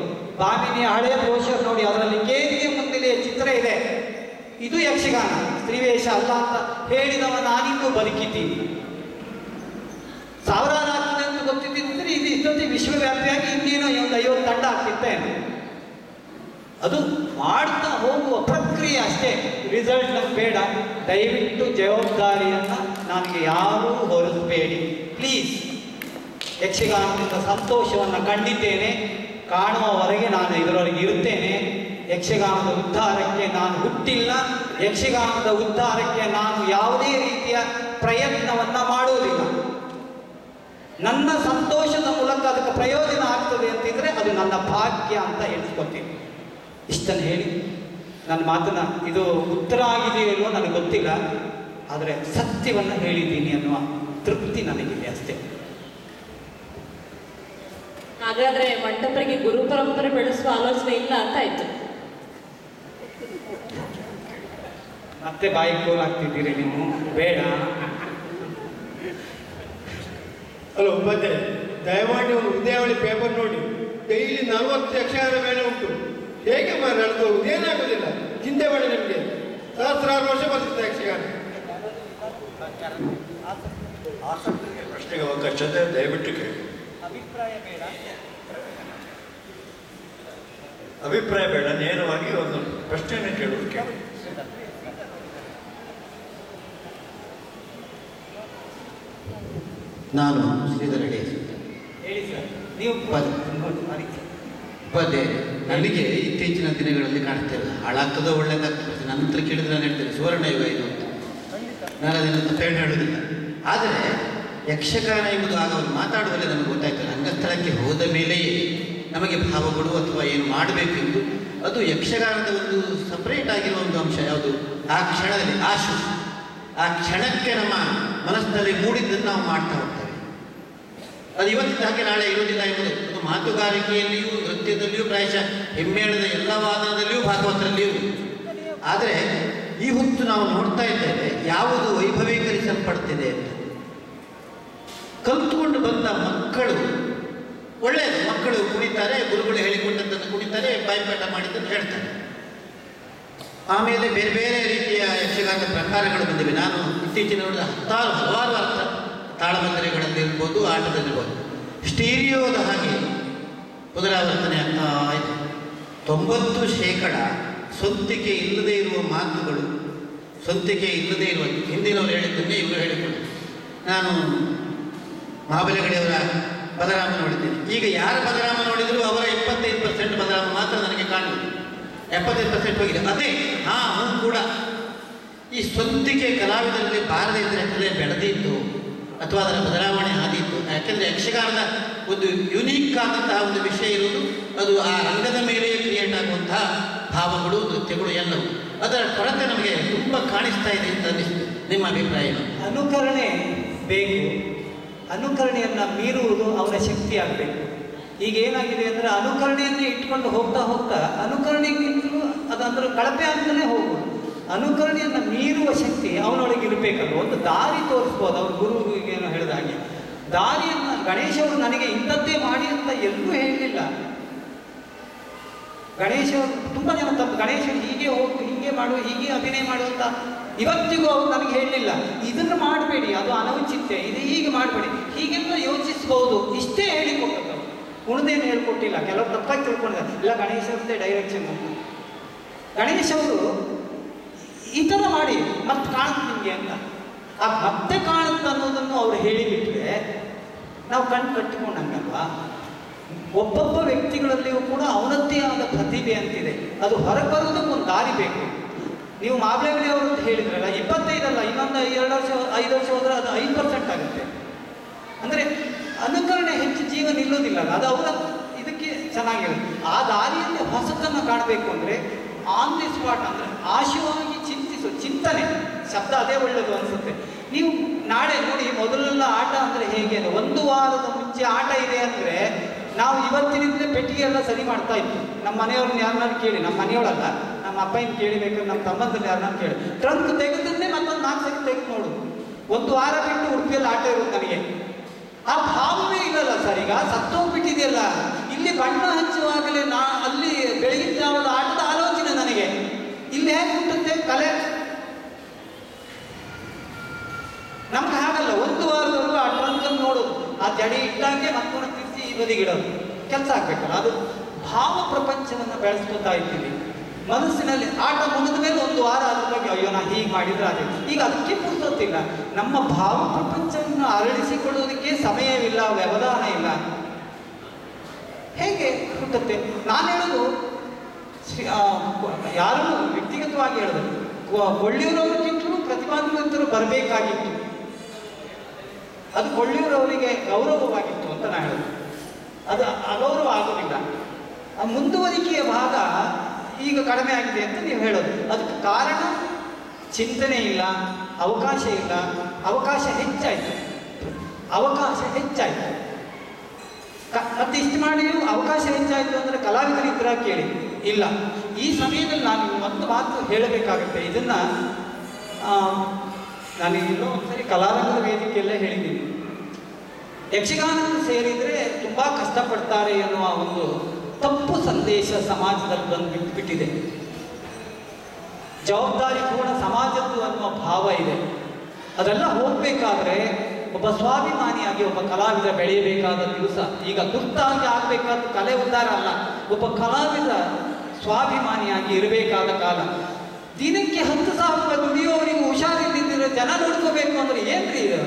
ಭಾಮಿನಿಯ ಹಳೆಯ ಬ್ರೋಷರ್ ನೋಡಿ, ಅದರಲ್ಲಿ ಕೇರಿಯ ಮುಂದೆ ಚಿತ್ರ ಇದೆ. ಇದು ಯಕ್ಷಗಾನ, ಸ್ತ್ರೀವೇಷ ಅಲ್ಲ ಅಂತ ಹೇಳಿದವ ನಾನಿನ್ನೂ ಬದುಕಿದ್ದೀನಿ. 1000 ಆಗ್ತದೆ ಅಂತ ಗೊತ್ತಿದ್ದರೆ ಇದು ಇಷ್ಟೊತ್ತಿಗೆ ವಿಶ್ವವ್ಯಾಪಿಯಾಗಿ ಇನ್ನೇನೋ ಒಂದು 50 ತಂಡ ಆಗ್ತಿತ್ತೇನೆ. ಅದು ಮಾಡ್ತಾ ಹೋಗುವ ಪ್ರಕ್ರಿಯೆ ಅಷ್ಟೇ, ರಿಸಲ್ಟ್ ನಮ್ಗೆ ಬೇಡ. ದಯವಿಟ್ಟು ಜವಾಬ್ದಾರಿಯನ್ನು ನನಗೆ ಯಾರೂ ಹೊರಿಸಬೇಡಿ ಪ್ಲೀಸ್. ಯಕ್ಷಗಾನದಿಂದ ಸಂತೋಷವನ್ನು ಕಂಡಿದ್ದೇನೆ, ಕಾಣುವವರೆಗೆ ನಾನು ಇದರೊಳಗೆ ಇರುತ್ತೇನೆ. ಯಕ್ಷಗಾನದ ಉದ್ಧಾರಕ್ಕೆ ನಾನು ಹುಟ್ಟಿಲ್ಲ, ಯಕ್ಷಗಾನದ ಉದ್ಧಾರಕ್ಕೆ ನಾನು ಯಾವುದೇ ರೀತಿಯ ಪ್ರಯತ್ನವನ್ನು ಮಾಡುವುದಿಲ್ಲ. ನನ್ನ ಸಂತೋಷದ ಮೂಲಕ ಅದಕ್ಕೆ ಪ್ರಯೋಜನ ಆಗ್ತದೆ ಅಂತಿದ್ರೆ ಅದು ನನ್ನ ಭಾಗ್ಯ ಅಂತ ಎಣಿಸ್ಕೊತೀನಿ. ಇಷ್ಟನ್ನು ಹೇಳಿ ನನ್ನ ಮಾತನ್ನ, ಇದು ಉತ್ತರ ಆಗಿದೆಯೋ ಇಲ್ವೋ ನನಗೆ ಗೊತ್ತಿಲ್ಲ, ಆದರೆ ಸತ್ಯವನ್ನು ಹೇಳಿದ್ದೀನಿ ಅನ್ನುವ ತೃಪ್ತಿ ನನಗಿದೆ ಅಷ್ಟೇ. ಹಾಗಾದ್ರೆ ಮಂಟಪರಿಗೆ ಗುರು ಪರಂಪರೆ ಬೆಳೆಸುವ ಆಲೋಚನೆ ಇಲ್ಲ ಅಂತ ಆಯ್ತು. ಮತ್ತೆ ಬಾಯಿ ಕೋಲಾಗ್ತಿದ್ದೀರಿ ನೀವು, ಬೇಡ. ಅಲ್ಲ ಉಪಾಧ್ಯಾಯ, ದಯಮಾಡಿ ಒಂದು ಉದ್ಯಾವಳಿ ಪೇಪರ್ ನೋಡಿ. ಡೈಲಿ 40 ಯಕ್ಷಗಾನ ಮೇಲೆ ಉಂಟು. ಹೇಗೆ ನಡೆದು ಹೋಗುದು? ಏನಾಗುದಿಲ್ಲ, ಚಿಂತೆ ಮಾಡಿ. ನಿಮಗೆ ಸಹಸ್ರಾರು ವರ್ಷ ಬರ್ತದೆ ಯಕ್ಷಗಾನ. ಆಸಕ್ತಿಗೆ ಪ್ರಶ್ನೆಗೆ ಅವಕಾಶತೆ ದಯವಿಟ್ಟು ಕೇಳಿ. ಅಭಿಪ್ರಾಯ ಬೇಡ, ನೇರವಾಗಿ ಒಂದು ಪ್ರಶ್ನೆಯನ್ನು ಕೇಳೋದು ಕೇಳಿ. ನಾನು ಶ್ರೀಧರ ಡಿ. ಹೇಳಿ ಸರ್. ನೀವು ಉಪಾಧ್ಯಾಯ, ನನಗೆ ಇತ್ತೀಚಿನ ದಿನಗಳಲ್ಲಿ ಕಾಣ್ತಿಲ್ಲ, ಹಾಳಾಗ್ತದೋ ಒಳ್ಳೇದಾಗ್ತದೆ. ನನ್ನ ಹತ್ರ ಕೇಳಿದ್ರೆ ನಾನು ಹೇಳ್ತೇನೆ ಸುವರ್ಣ ಯುಗ ಇದು ಅಂತ. ನಾನು ಅದನ್ನು ತಪ್ಪೇನು ಹೇಳುವುದಿಲ್ಲ. ಆದರೆ ಯಕ್ಷಗಾನ ಎಂಬುದು ಆಗ ಅವರು ಮಾತಾಡುವಲ್ಲೇ ನಮಗೆ ಗೊತ್ತಾಯ್ತು. ರಂಗಸ್ಥಳಕ್ಕೆ ಹೋದ ಮೇಲೆಯೇ ನಮಗೆ ಭಾವಗಳು ಅಥವಾ ಏನು ಮಾಡಬೇಕೆಂದು, ಅದು ಯಕ್ಷಗಾನದ ಒಂದು ಸಪ್ರೇಟ್ ಆಗಿರುವ ಒಂದು ಅಂಶ. ಯಾವುದು? ಆ ಕ್ಷಣದಲ್ಲಿ ಆ ಕ್ಷಣಕ್ಕೆ ನಮ್ಮ ಮನಸ್ಸಿನಲ್ಲಿ ಮೂಡಿದ್ದನ್ನು ನಾವು ಮಾಡ್ತಾ ಹೋಗ್ತೇವೆ. ಅದು ಇವತ್ತಿನ ಹಾಗೆ ನಾಳೆ ಇರುವುದಿಲ್ಲ ಎಂಬುದು. ಅದು ಮಾತುಗಾರಿಕೆಯಲ್ಲಿಯೂ, ನೃತ್ಯದಲ್ಲಿಯೂ, ಪ್ರಾಯಶಃ ಹೆಮ್ಮೇಳದ ಎಲ್ಲ ವಾದನದಲ್ಲಿಯೂ, ಭಾಗವತರಲ್ಲಿಯೂ. ಆದರೆ ಈ ಹೊತ್ತು ನಾವು ನೋಡ್ತಾ ಇದ್ದೇವೆ ಯಾವುದು ವೈಭವೀಕರಿಸಲ್ಪಡ್ತಿದೆ ಅಂತ. ಕಲಿತುಕೊಂಡು ಬಂದ ಮಕ್ಕಳು ಒಳ್ಳೆಯದು, ಮಕ್ಕಳು ಕುಣಿತಾರೆ, ಗುರುಗಳು ಹೇಳಿಕೊಂಡದ್ದನ್ನು ಕುಣಿತಾರೆ, ಬಾಯಿಪಾಠ ಮಾಡಿದ್ದನ್ನು ಹೇಳ್ತಾರೆ. ಆಮೇಲೆ ಬೇರೆ ಬೇರೆ ರೀತಿಯ ಯಕ್ಷಗಾನದ ಪ್ರಕಾರಗಳು ಬಂದಿವೆ. ನಾನು ಇತ್ತೀಚಿನ ನೋಡಿದ ಹಲವಾರು ಅರ್ಥ ತಾಳಮಂದಿರಗಳಲ್ಲಿರ್ಬೋದು, ಆಟದಲ್ಲಿರ್ಬೋದು. ಸ್ಟೀರಿಯೋದ ಹಾಗೆ ಪುನರಾವರ್ತನೆ ಆಗ್ತಾ ಇದೆ. 90% ಸ್ವಂತಿಕೆ ಇಲ್ಲದೆ ಇರುವ ಮಾತುಗಳು ಸ್ವಂತಿಕೆ ಇಲ್ಲದೇ ಇರುವ ಹಿಂದಿನವರು ಹೇಳಿದ್ದನ್ನೇ ಇವರು ಹೇಳಿಕೊಂಡು ನಾನು ಮಹಾಬಲಿಗಡೆಯವರ ಬಲರಾಮ ನೋಡಿದ್ದೇನೆ. ಈಗ ಯಾರು ಬಲರಾಮ ನೋಡಿದರೂ ಅವರ 25% ಬಲರಾಮ ಮಾತ್ರ ನನಗೆ ಕಾಣುವುದು, 75% ಹೋಗಿದೆ. ಅದೇ ಕೂಡ ಈ ಸ್ವಂತಿಕೆ ಕಲಾವಿದರಲ್ಲಿ ಬಾರದೇ ಇದ್ದರೆ ಕಲೆ ಬೆಳೆದಿತ್ತು ಅಥವಾ ಅದರ ಬದಲಾವಣೆ ಆದಿತ್ತು. ಯಾಕೆಂದರೆ ಯಕ್ಷಗಾನದ ಒಂದು ಯುನೀಕ್ ಆದಂತಹ ಒಂದು ವಿಷಯ ಇರುವುದು ಅದು ಆ ರಂಗದ ಮೇಲೆಯೇ ಕ್ರಿಯೇಟ್ ಆಗುವಂತಹ ಭಾವಗಳು, ನೃತ್ಯಗಳು ಎಲ್ಲವೂ. ಅದರ ಕೊರತೆ ನಮಗೆ ತುಂಬ ಕಾಣಿಸ್ತಾ ಇದೆ ಅಂತ ಅನ್ನಿಸ್ತು. ನಿಮ್ಮ ಅಭಿಪ್ರಾಯ? ಅನುಕರಣೆ ಬೇಕು, ಅನುಕರಣೆಯನ್ನು ಮೀರುವುದು ಅವರ ಶಕ್ತಿ ಆಗಬೇಕು. ಈಗ ಏನಾಗಿದೆ ಅಂದರೆ ಅನುಕರಣೆಯನ್ನೇ ಇಟ್ಕೊಂಡು ಹೋಗ್ತಾ ಹೋಗ್ತಾ ಅನುಕರಣೆಗಿಂತಲೂ ಅದಂದ್ರೆ ಕಳಪೆ ಅಂತಲೇ ಹೋಗುವುದು. ಅನುಕರಣೆಯನ್ನು ಮೀರುವ ಶಕ್ತಿ ಅವನೊಳಗೆ ಇರಬೇಕಲ್ಲ, ಒಂದು ದಾರಿ ತೋರಿಸ್ಬೋದು. ಅವ್ರ ಗುರುವಿಗೇನು ಹೇಳಿದ ಹಾಗೆ ದಾರಿಯನ್ನು ಗಣೇಶವರು ನನಗೆ ಇಂಥದ್ದೇ ಮಾಡಿ ಅಂತ ಎಲ್ಲೂ ಹೇಳಲಿಲ್ಲ. ಗಣೇಶವರು ತುಂಬ ಜನ ತಪ್ಪು, ಗಣೇಶರು ಹೀಗೆ ಹೋಗು, ಹೀಗೆ ಮಾಡು, ಹೀಗೆ ಅಭಿನಯ ಮಾಡುವಂತ ಇವತ್ತಿಗೂ ಅವ್ರು ನನಗೆ ಹೇಳಲಿಲ್ಲ. ಇದನ್ನು ಮಾಡಬೇಡಿ, ಅದು ಅನೌಚಿತ್ಯ, ಇದು ಹೀಗೆ ಮಾಡಬೇಡಿ, ಹೀಗೆಲ್ಲ ಯೋಚಿಸ್ಬೋದು, ಇಷ್ಟೇ ಹೇಳಿಕೊಟ್ಟದ್ದು. ಉಳಿದೇನು ಹೇಳ್ಕೊಟ್ಟಿಲ್ಲ. ಕೆಲವರು ತಪ್ಪಾಗಿ ತಿಳ್ಕೊಂಡಿದ್ದಾರೆ, ಇಲ್ಲ ಗಣೇಶವ್ರದ್ದೇ ಡೈರೆಕ್ಷನ್. ಗಣೇಶ್ ಅವರು ಈ ಥರ ಮಾಡಿ ಮತ್ತೆ ಕಾಣುತ್ತೆ ನಿಮಗೆ ಅಂತ, ಆ ಮತ್ತೆ ಕಾಣುತ್ತೆ ಅನ್ನೋದನ್ನು ಅವ್ರು ಹೇಳಿಬಿಟ್ರೆ ನಾವು ಕಣ್ಣು ಕಟ್ಟಿಕೊಂಡಂಗಲ್ವಾ. ಒಬ್ಬೊಬ್ಬ ವ್ಯಕ್ತಿಗಳಲ್ಲಿಯೂ ಕೂಡ ಅವನದ್ದೇ ಆದ ಪ್ರತಿಭೆ ಅಂತಿದೆ, ಅದು ಹೊರಬರೋದಕ್ಕೆ ಒಂದು ದಾರಿ ಬೇಕು. ನೀವು ಮಾಬ್ಲೆಗಡೆ ಅವರು ಅಂತ ಹೇಳಿದ್ರಲ್ಲ, 25 ಅಲ್ಲ, ಇನ್ನೊಂದು 2 ವರ್ಷ 5 ವರ್ಷ ಹೋದರೆ ಅದು 5% ಆಗುತ್ತೆ. ಅಂದರೆ ಅನುಕರಣೆ ಹೆಚ್ಚು ಜೀವ ನಿಲ್ಲೋದಿಲ್ಲ, ಅದು ಅವರ ಇದಕ್ಕೆ ಚೆನ್ನಾಗಿರುತ್ತೆ. ಆ ದಾರಿಯಲ್ಲಿ ಹೊಸತನ್ನು ಕಾಣಬೇಕು ಅಂದರೆ ಆನ್ ದಿ ಸ್ಪಾಟ್, ಅಂದರೆ ಆಶುವಾಗಿ ಚಿಂತಿಸು, ಚಿಂತನೆ ಶಬ್ದ ಅದೇ ಒಳ್ಳೆಯದು ಅನಿಸುತ್ತೆ. ನೀವು ನಾಳೆ ನೋಡಿ, ಮೊದಲೆಲ್ಲ ಆಟ ಅಂದರೆ ಹೇಗೆ, 1 ವಾರದ ಮುಂಚೆ ಆಟ ಇದೆ ಅಂದರೆ ನಾವು ಇವತ್ತಿನಿಂದಲೇ ಪೆಟ್ಟಿಗೆ ಎಲ್ಲ ಸರಿ ಮಾಡ್ತಾ ಇತ್ತು. ನಮ್ಮ ಮನೆಯವ್ರನ್ನ ಯಾರನ್ನಾರು ಕೇಳಿ, ನಮ್ಮ ಮನೆಯವಳಲ್ಲ, ನಮ್ಮ ಅಪ್ಪನ ಕೇಳಿಬೇಕಾದ್ರೆ ನಮ್ಮ ತಮ್ಮಂದಲ್ಲಿ ಯಾರನ್ನ ಕೇಳಿ, ಟ್ರಂಕ್ ತೆಗೆದನ್ನೇ ಮತ್ತೊಂದು 4 ಸರಿ ತೆಗೆದು ನೋಡು. 1 ವಾರ ಬಿಟ್ಟು ಉಡುಪಿಯಲ್ಲಿ ಆಟ ಇರೋದು ನನಗೆ. ಆ ಭಾವವೇ ಇಲ್ಲಲ್ಲ ಸರ್. ಈಗ ಸತ್ತೋಗ್ಬಿಟ್ಟಿದೆಯಲ್ಲ, ಇಲ್ಲಿ ಬಣ್ಣ ಹಚ್ಚುವಾಗಲೇ ಅಲ್ಲಿ ಬೆಳಗಿನ ಜಾವದ ಆಟದ ಆಲೋಚನೆ ನನಗೆ. ಇಲ್ಲಿ ಹೇಗೆ ಹುಟ್ಟುತ್ತೆ ಕಲೆ? ನಮ್ಗೆ ಹಾಗಲ್ಲ. 1 ವಾರದವರೆಗೂ ಆ ಟ್ರಂಕನ್ನು ನೋಡೋದು, ಆ ಜಡಿ ಇಟ್ಟಾಗೆ ಮತ್ತೊಂದು ತಿರ್ಸಿ ಈ ಬದಿಗಿಡೋದು ಕೆಲಸ ಆಗ್ಬೇಕಲ್ಲ. ಅದು ಭಾವ ಪ್ರಪಂಚವನ್ನು ಬೆಳೆಸ್ಕೊತಾ ಇದ್ದೀವಿ. ಮನಸ್ಸಿನಲ್ಲಿ ಆಟ ಮುಗಿದ ಮೇಲೆ 1 ವಾರ ಅದ್ರ ಬಗ್ಗೆ ಅಯ್ಯೋ ನಾ ಹೀಗೆ ಮಾಡಿದ್ರೆ ಅದೇ. ಈಗ ಅದಕ್ಕೆ ಪುರ್ಸೊತ್ತಿಲ್ಲ. ನಮ್ಮ ಭಾವ ಪ್ರಪಂಚವನ್ನು ಅರಳಿಸಿಕೊಳ್ಳುವುದಕ್ಕೆ ಸಮಯವಿಲ್ಲ, ವ್ಯವಧಾನ ಇಲ್ಲ. ಹೇಗೆ ಹುಟ್ಟುತ್ತೆ? ನಾನು ಹೇಳೋದು ಯಾರನ್ನು ವ್ಯಕ್ತಿಗತವಾಗಿ ಹೇಳಿದ್ರು, ಕೊಳ್ಳಿಯೂರವ್ರಿಗಿಂತಲೂ ಪ್ರತಿಭಾನ್ವಿತರು ಬರಬೇಕಾಗಿತ್ತು. ಅದು ಕೊಳ್ಳಿಯೂರವರಿಗೆ ಗೌರವವಾಗಿತ್ತು ಅಂತ ನಾನು ಹೇಳೋದು. ಅದು ಅಗೌರವ ಆಗೋದಿಲ್ಲ. ಆ ಮುಂದುವರಿಕೆಯ ಭಾಗ ಈಗ ಕಡಿಮೆ ಆಗಿದೆ ಅಂತ ನೀವು ಹೇಳೋದು. ಅದಕ್ಕೆ ಕಾರಣ ಚಿಂತನೆ ಇಲ್ಲ, ಅವಕಾಶ ಇಲ್ಲ. ಅವಕಾಶ ಹೆಚ್ಚಾಯಿತು. ಮತ್ತೆ ಇಷ್ಟು ಮಾಡಿಯೂ ಅವಕಾಶ ಹೆಚ್ಚಾಯಿತು ಅಂದರೆ ಕಲಾವಿದರಿದ್ರ ಕೇಳಿ ಇಲ್ಲ. ಈ ಸಮಯದಲ್ಲಿ ನಾನು ಒಂದು ಮಾತು ಹೇಳಬೇಕಾಗುತ್ತೆ. ಇದನ್ನು ನಾನು ಇನ್ನೂ ಒಂದ್ಸರಿ ಕಲಾರಂಗದ ವೇದಿಕೆಯಲ್ಲೇ ಹೇಳಿದ್ದೀನಿ. ಯಕ್ಷಗಾನಕ್ಕೆ ಸೇರಿದರೆ ತುಂಬ ಕಷ್ಟಪಡ್ತಾರೆ ಎನ್ನುವ ಒಂದು ತಪ್ಪು ಸಂದೇಶ ಸಮಾಜದಲ್ಲಿ ಬಂದು ಬಿಟ್ಟಿದೆ. ಜವಾಬ್ದಾರಿಪೂರ್ಣ ಸಮಾಜದ್ದು ಅನ್ನುವ ಭಾವ ಇದೆ. ಅದೆಲ್ಲ ಹೋಗಬೇಕಾದ್ರೆ ಒಬ್ಬ ಸ್ವಾಭಿಮಾನಿಯಾಗಿ ಒಬ್ಬ ಕಲಾವಿದ ಬೆಳೆಯಬೇಕಾದ ದಿವಸ. ಈಗ ತುರ್ತಾಗಿ ಆಗಬೇಕಾದ ಕಲೆ ಉದ್ಧಾರ ಅಲ್ಲ, ಒಬ್ಬ ಕಲಾವಿದ ಸ್ವಾಭಿಮಾನಿಯಾಗಿ ಇರಬೇಕಾದ ಕಾಲ. ದಿನಕ್ಕೆ 10,000 ದುಡಿಯೋವರಿಗೂ ಹುಷಾರಿದ್ದಿದ್ರೆ ಜನ ನೋಡ್ಕೋಬೇಕು ಅಂದ್ರೆ ಏನ್ರಿ ಇದು?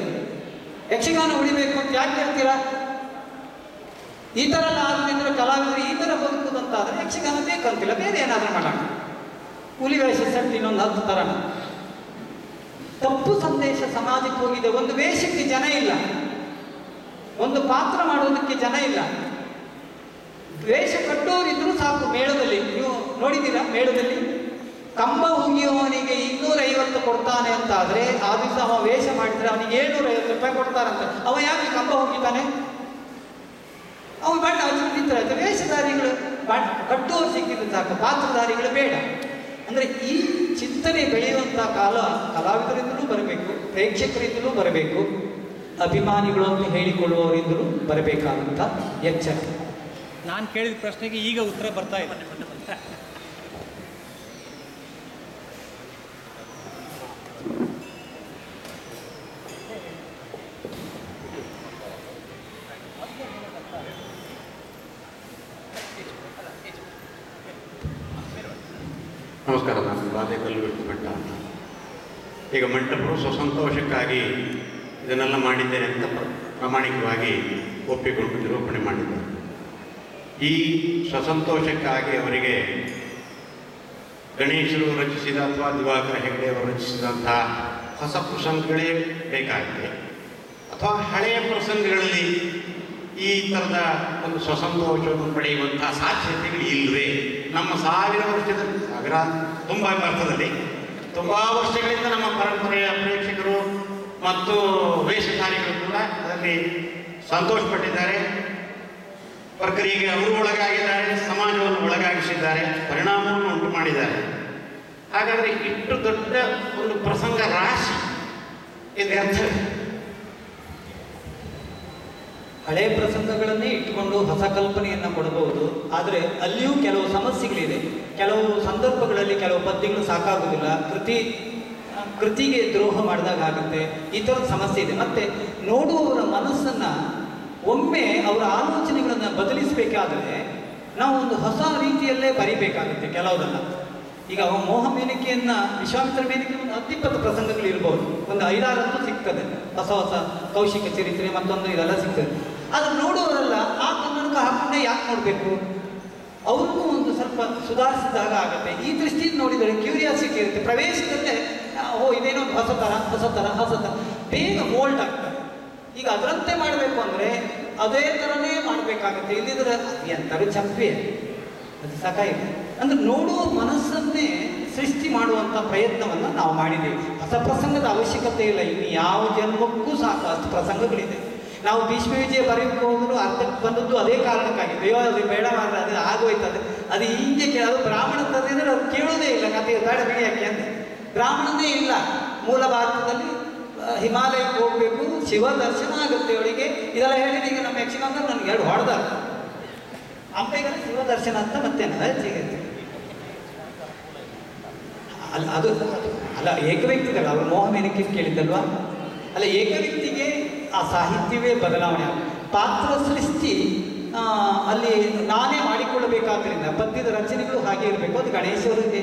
ಯಕ್ಷಗಾನ ಉಳಿಬೇಕು ಅಂತ ಯಾಕೆ ಹೇಳ್ತೀರಾ? ಈ ಥರ ಆಗದಿದ್ರೆ ಕಲಾವಿದರು ಈ ಥರ ಬದುಕುದಂತಾದ್ರೆ ಯಕ್ಷಗಾನ ಬೇಕಂತಿಲ್ಲ, ಬೇರೆ ಏನಾದರೂ ಮಾಡೋಣ. ಹುಲಿ ವೇಷ ಸೆಟ್ ಇನ್ನೊಂದು 10 ಥರ. ತಪ್ಪು ಸಂದೇಶ ಸಮಾಜಕ್ಕೆ ಹೋಗಿದೆ. ಒಂದು ವೇಷಕ್ಕೆ ಜನ ಇಲ್ಲ, ಒಂದು ಪಾತ್ರ ಮಾಡೋದಕ್ಕೆ ಜನ ಇಲ್ಲ. ವೇಷ ಕಟ್ಟೋರಿದ್ರು ಸಾಕು. ಮೇಳದಲ್ಲಿ ನೀವು ನೋಡಿದ್ದೀರಾ? ಮೇಳದಲ್ಲಿ ಕಂಬ ಹುಗಿಯುವವನಿಗೆ 250 ಕೊಡ್ತಾನೆ ಅಂತ ಆದರೆ ಆ ದಿವಸ ಅವ ವೇಷ ಮಾಡಿದ್ರೆ ಅವನಿಗೆ 750 ರೂಪಾಯಿ ಕೊಡ್ತಾರಂತ. ಅವ ಯಾಕೆ ಕಂಬ ಹುಗಿತಾನೆ? ಅವ ಬಣ್ಣ ಹಚ್ಚಿ ನಿಂತಿರಾಯ್ತು. ವೇಷಧಾರಿಗಳು ಕಟ್ಟುವವರು ಸಿಕ್ಕಿದ್ರೆ ಸಾಕು, ಪಾತ್ರಧಾರಿಗಳು ಬೇಡ. ಅಂದರೆ ಈ ಚಿಂತನೆ ಬೆಳೆಯುವಂಥ ಕಾಲ ಕಲಾವಿದರಿಂದಲೂ ಬರಬೇಕು, ಪ್ರೇಕ್ಷಕರಿಂದಲೂ ಬರಬೇಕು, ಅಭಿಮಾನಿಗಳು ಅಂತ ಹೇಳಿಕೊಳ್ಳುವವರಿಂದಲೂ ಬರಬೇಕಾದಂಥ ಎಚ್ಚರ. ನಾನು ಕೇಳಿದ ಪ್ರಶ್ನೆಗೆ ಈಗ ಉತ್ತರ ಬರ್ತಾ ಇದೆ. ನಮಸ್ಕಾರ, ನಾನು ರಾಧೆ ಕಲ್ಲುವೆಟ್ಟು ಬೆಟ್ಟ ಅಂತ. ಈಗ ಮಂಟಪರು ಸ್ವಸಂತೋಷಕ್ಕಾಗಿ ಇದನ್ನೆಲ್ಲ ಮಾಡಿದ್ದೇನೆ ಅಂತ ಪ್ರಾಮಾಣಿಕವಾಗಿ ಒಪ್ಪಿಕೊಂಡು ನಿರೂಪಣೆ ಮಾಡಿದ್ದಾರೆ. ಈ ಸ್ವಸಂತೋಷಕ್ಕಾಗಿ ಅವರಿಗೆ ಗಣೇಶರು ರಚಿಸಿದ ಅಥವಾ ದಿವಾಕರ ಹೆಗ್ಡೆಯವರು ರಚಿಸಿದಂತಹ ಹೊಸ ಪ್ರಸಂಗಗಳೇ ಬೇಕಾಗಿದೆ, ಅಥವಾ ಹಳೆಯ ಪ್ರಸಂಗಗಳಲ್ಲಿ ಈ ಥರದ ಒಂದು ಸ್ವಸಂತೋಷವನ್ನು ಪಡೆಯುವಂತಹ ಸಾಧ್ಯತೆಗಳು ಇಲ್ಲವೇ? ನಮ್ಮ ಸಾವಿರ ತುಂಬ ಅರ್ಥದಲ್ಲಿ ತುಂಬ ವರ್ಷಗಳಿಂದ ನಮ್ಮ ಪರಂಪರೆಯ ಪ್ರೇಕ್ಷಕರು ಮತ್ತು ವೇಷಧಾರಿಗಳು ಕೂಡ ಅದರಲ್ಲಿ ಸಂತೋಷಪಟ್ಟಿದ್ದಾರೆ. ಪ್ರಕ್ರಿಯೆಗೆ ಅವರು ಒಳಗಾಗಿದ್ದಾರೆ, ಸಮಾಜವನ್ನು ಒಳಗಾಗಿಸಿದ್ದಾರೆ, ಪರಿಣಾಮವನ್ನು ಉಂಟು ಮಾಡಿದ್ದಾರೆ. ಹಾಗಾದರೆ ಇಷ್ಟು ದೊಡ್ಡ ಒಂದು ಪ್ರಸಂಗ ರಾಶಿ ಎಂದು ಅರ್ಥವಿದೆ. ಹಳೆಯ ಪ್ರಸಂಗಗಳನ್ನೇ ಇಟ್ಟುಕೊಂಡು ಹೊಸ ಕಲ್ಪನೆಯನ್ನು ಕೊಡಬಹುದು, ಆದರೆ ಅಲ್ಲಿಯೂ ಕೆಲವು ಸಮಸ್ಯೆಗಳಿದೆ. ಕೆಲವು ಸಂದರ್ಭಗಳಲ್ಲಿ ಕೆಲವು ಪದ್ಯಗಳು ಸಾಕಾಗುವುದಿಲ್ಲ, ಕೃತಿಗೆ ದ್ರೋಹ ಮಾಡಿದಾಗ ಆಗುತ್ತೆ. ಈ ಥರದ ಸಮಸ್ಯೆ ಇದೆ. ಮತ್ತು ನೋಡುವವರ ಮನಸ್ಸನ್ನು ಒಮ್ಮೆ ಅವರ ಆಲೋಚನೆಗಳನ್ನು ಬದಲಿಸಬೇಕಾದರೆ ನಾವು ಒಂದು ಹೊಸ ರೀತಿಯಲ್ಲೇ ಬರೀಬೇಕಾಗುತ್ತೆ ಕೆಲವುದನ್ನು. ಈಗ ಮೋಹ ಮೇನಿಕೆಯನ್ನು, ವಿಶ್ವಾಮಿತ್ರ ಮೇನಿಕೆ ಒಂದು 10-20 ಪ್ರಸಂಗಗಳು ಇರ್ಬೋದು, ಒಂದು 5-6 ಸಿಗ್ತದೆ. ಹೊಸ ಹೊಸ ಕೌಶಿಕ ಚರಿತ್ರೆ ಮತ್ತೊಂದು ಇದೆಲ್ಲ ಸಿಗ್ತದೆ. ಆದರೆ ನೋಡುವವರೆಲ್ಲ ಆ ಕನ್ನಡಕ ಹಾಕೊಂಡೇ ಯಾಕೆ ನೋಡಬೇಕು? ಅವ್ರಿಗೂ ಒಂದು ಸ್ವಲ್ಪ ಸುಧಾರಿಸಿದಾಗ ಆಗುತ್ತೆ. ಈ ದೃಷ್ಟಿಯಿಂದ ನೋಡಿದರೆ ಕ್ಯೂರಿಯಾಸಿಟಿ ಇರುತ್ತೆ. ಪ್ರವೇಶದಲ್ಲೇ ಇದೇನೋ ಹೊಸ ಥರ ಬೇಗ ಮೋಲ್ಡ್ ಆಗ್ತದೆ. ಈಗ ಅದರಂತೆ ಮಾಡಬೇಕು ಅಂದರೆ ಅದೇ ಥರನೇ ಮಾಡಬೇಕಾಗುತ್ತೆ. ಇಲ್ಲಿದ್ರೆ ಎಂಥರು ಚಪ್ಪೆ ಅದು ಸಾಕಾಗಿದೆ. ಅಂದರೆ ನೋಡುವ ಮನಸ್ಸನ್ನೇ ಸೃಷ್ಟಿ ಮಾಡುವಂಥ ಪ್ರಯತ್ನವನ್ನು ನಾವು ಮಾಡಿದ್ದೇವೆ. ಹೊಸ ಪ್ರಸಂಗದ ಅವಶ್ಯಕತೆ ಇಲ್ಲ. ಇನ್ನು ಯಾವ ಜನ್ಮಕ್ಕೂ ಸಾಕು ಅಷ್ಟು ಪ್ರಸಂಗಗಳಿದೆ. ನಾವು ಭೀಷ್ಮ ವಿಜಯ ಬರೆಯೋಕ್ಕೆ ಹೋದ್ರು ಅರ್ಥಕ್ಕೆ ಬಂದದ್ದು ಅದೇ ಕಾರಣಕ್ಕಾಗಿದೆ. ಅಯ್ಯೋ ಅದು ಬೇಡ ಮಾಡಿದ್ರೆ ಅದು ಆಗೋಯ್ತದೆ, ಅದು ಹಿಂಗೆ ಅದು ಬ್ರಾಹ್ಮಣ ತಂದಿದ್ರೆ ಅದು ಕೇಳೋದೇ ಇಲ್ಲ, ಕಥೆ ಬೇಡ ಬಿಡಿ ಯಾಕೆ ಅಂತ. ಬ್ರಾಹ್ಮಣನೇ ಇಲ್ಲ ಮೂಲ ಭಾರತದಲ್ಲಿ. ಹಿಮಾಲಯಕ್ಕೆ ಹೋಗಬೇಕು, ಶಿವ ದರ್ಶನ ಆಗುತ್ತೆ ಅವಳಿಗೆ. ಇದೆಲ್ಲ ಹೇಳಿದ ಈಗ ನಮ್ಮ ಯಕ್ಷಗಾನ ನನಗೆ 2 ಹೊಡೆದ ಅಂಬೆಗರ ಶಿವ ದರ್ಶನ ಅಂತ ಮತ್ತೇನಲ್ಲ ಸಿಗುತ್ತೆ. ಅಲ್ಲ ಏಕವ್ಯಕ್ತಿಗಳು ಅವರು ಮೋಹ ಮೇನಿಕೆ ಕೇಳಿದ್ದಲ್ವಾ? ಅಲ್ಲ, ಏಕವ್ಯಕ್ತಿಗೆ ಆ ಸಾಹಿತ್ಯವೇ ಬದಲಾವಣೆ ಪಾತ್ರ ಸೃಷ್ಟಿ ಅಲ್ಲಿ ನಾನೇ ಮಾಡಿಕೊಳ್ಳಬೇಕಾದ್ರಿಂದ ಪದ್ಯದ ರಚನೆಗಳು ಹಾಗೆ ಇರಬೇಕು. ಅದು ಗಣೇಶವರಿಗೆ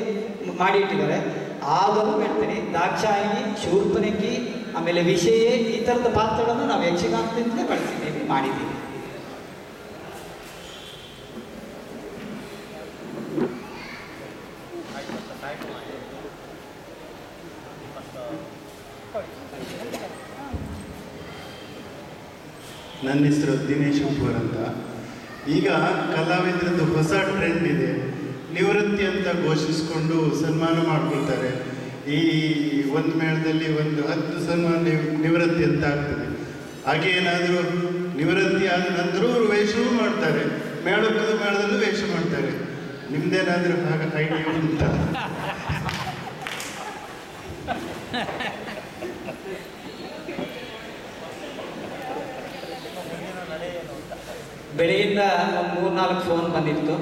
ಮಾಡಿ ಇಟ್ಟಿದ್ದಾರೆ. ಆದರೂ ಹೇಳ್ತೀನಿ, ದಾಕ್ಷಾಯಿನಿ, ಶೂರ್ಪನಖಿ, ಆಮೇಲೆ ವಿಷಯ, ಈ ಥರದ ಪಾತ್ರಗಳನ್ನು ನಾವು ಯಕ್ಷಗಾನದಿಂದಲೇ ಬಳಸಿದ್ದೀವಿ, ಮಾಡಿದ್ದೀವಿ. ನನ್ನ ಹೆಸರು ದಿನೇಶ್ ಉಪ್ಪೂರ್ ಅಂತ. ಈಗ ಕಲಾವಿದರದ್ದು ಹೊಸ ಟ್ರೆಂಡ್ ಇದೆ, ನಿವೃತ್ತಿ ಅಂತ ಘೋಷಿಸಿಕೊಂಡು ಸನ್ಮಾನ ಮಾಡ್ಕೊಳ್ತಾರೆ. ಈ ಒಂದು ಮೇಳದಲ್ಲಿ ಒಂದು 10 ಸನ್ಮಾನ ನಿವೃತ್ತಿ ಅಂತ ಆಗ್ತದೆ. ಹಾಗೆ ಏನಾದರೂ ನಿವೃತ್ತಿ ಆದ ನಂತರ ಅವರು ವೇಷವೂ ಮಾಡ್ತಾರೆ, ಮೇಳದಲ್ಲೂ ವೇಷ ಮಾಡ್ತಾರೆ. ನಿಮ್ದೇನಾದರೂ ಹಾಗೆ ಐಡಿಯಾ ಉಂಟಾ? ಬೆಳಗಿಂದ ಒಂದು 3-4 ಫೋನ್ ಬಂದಿತ್ತು.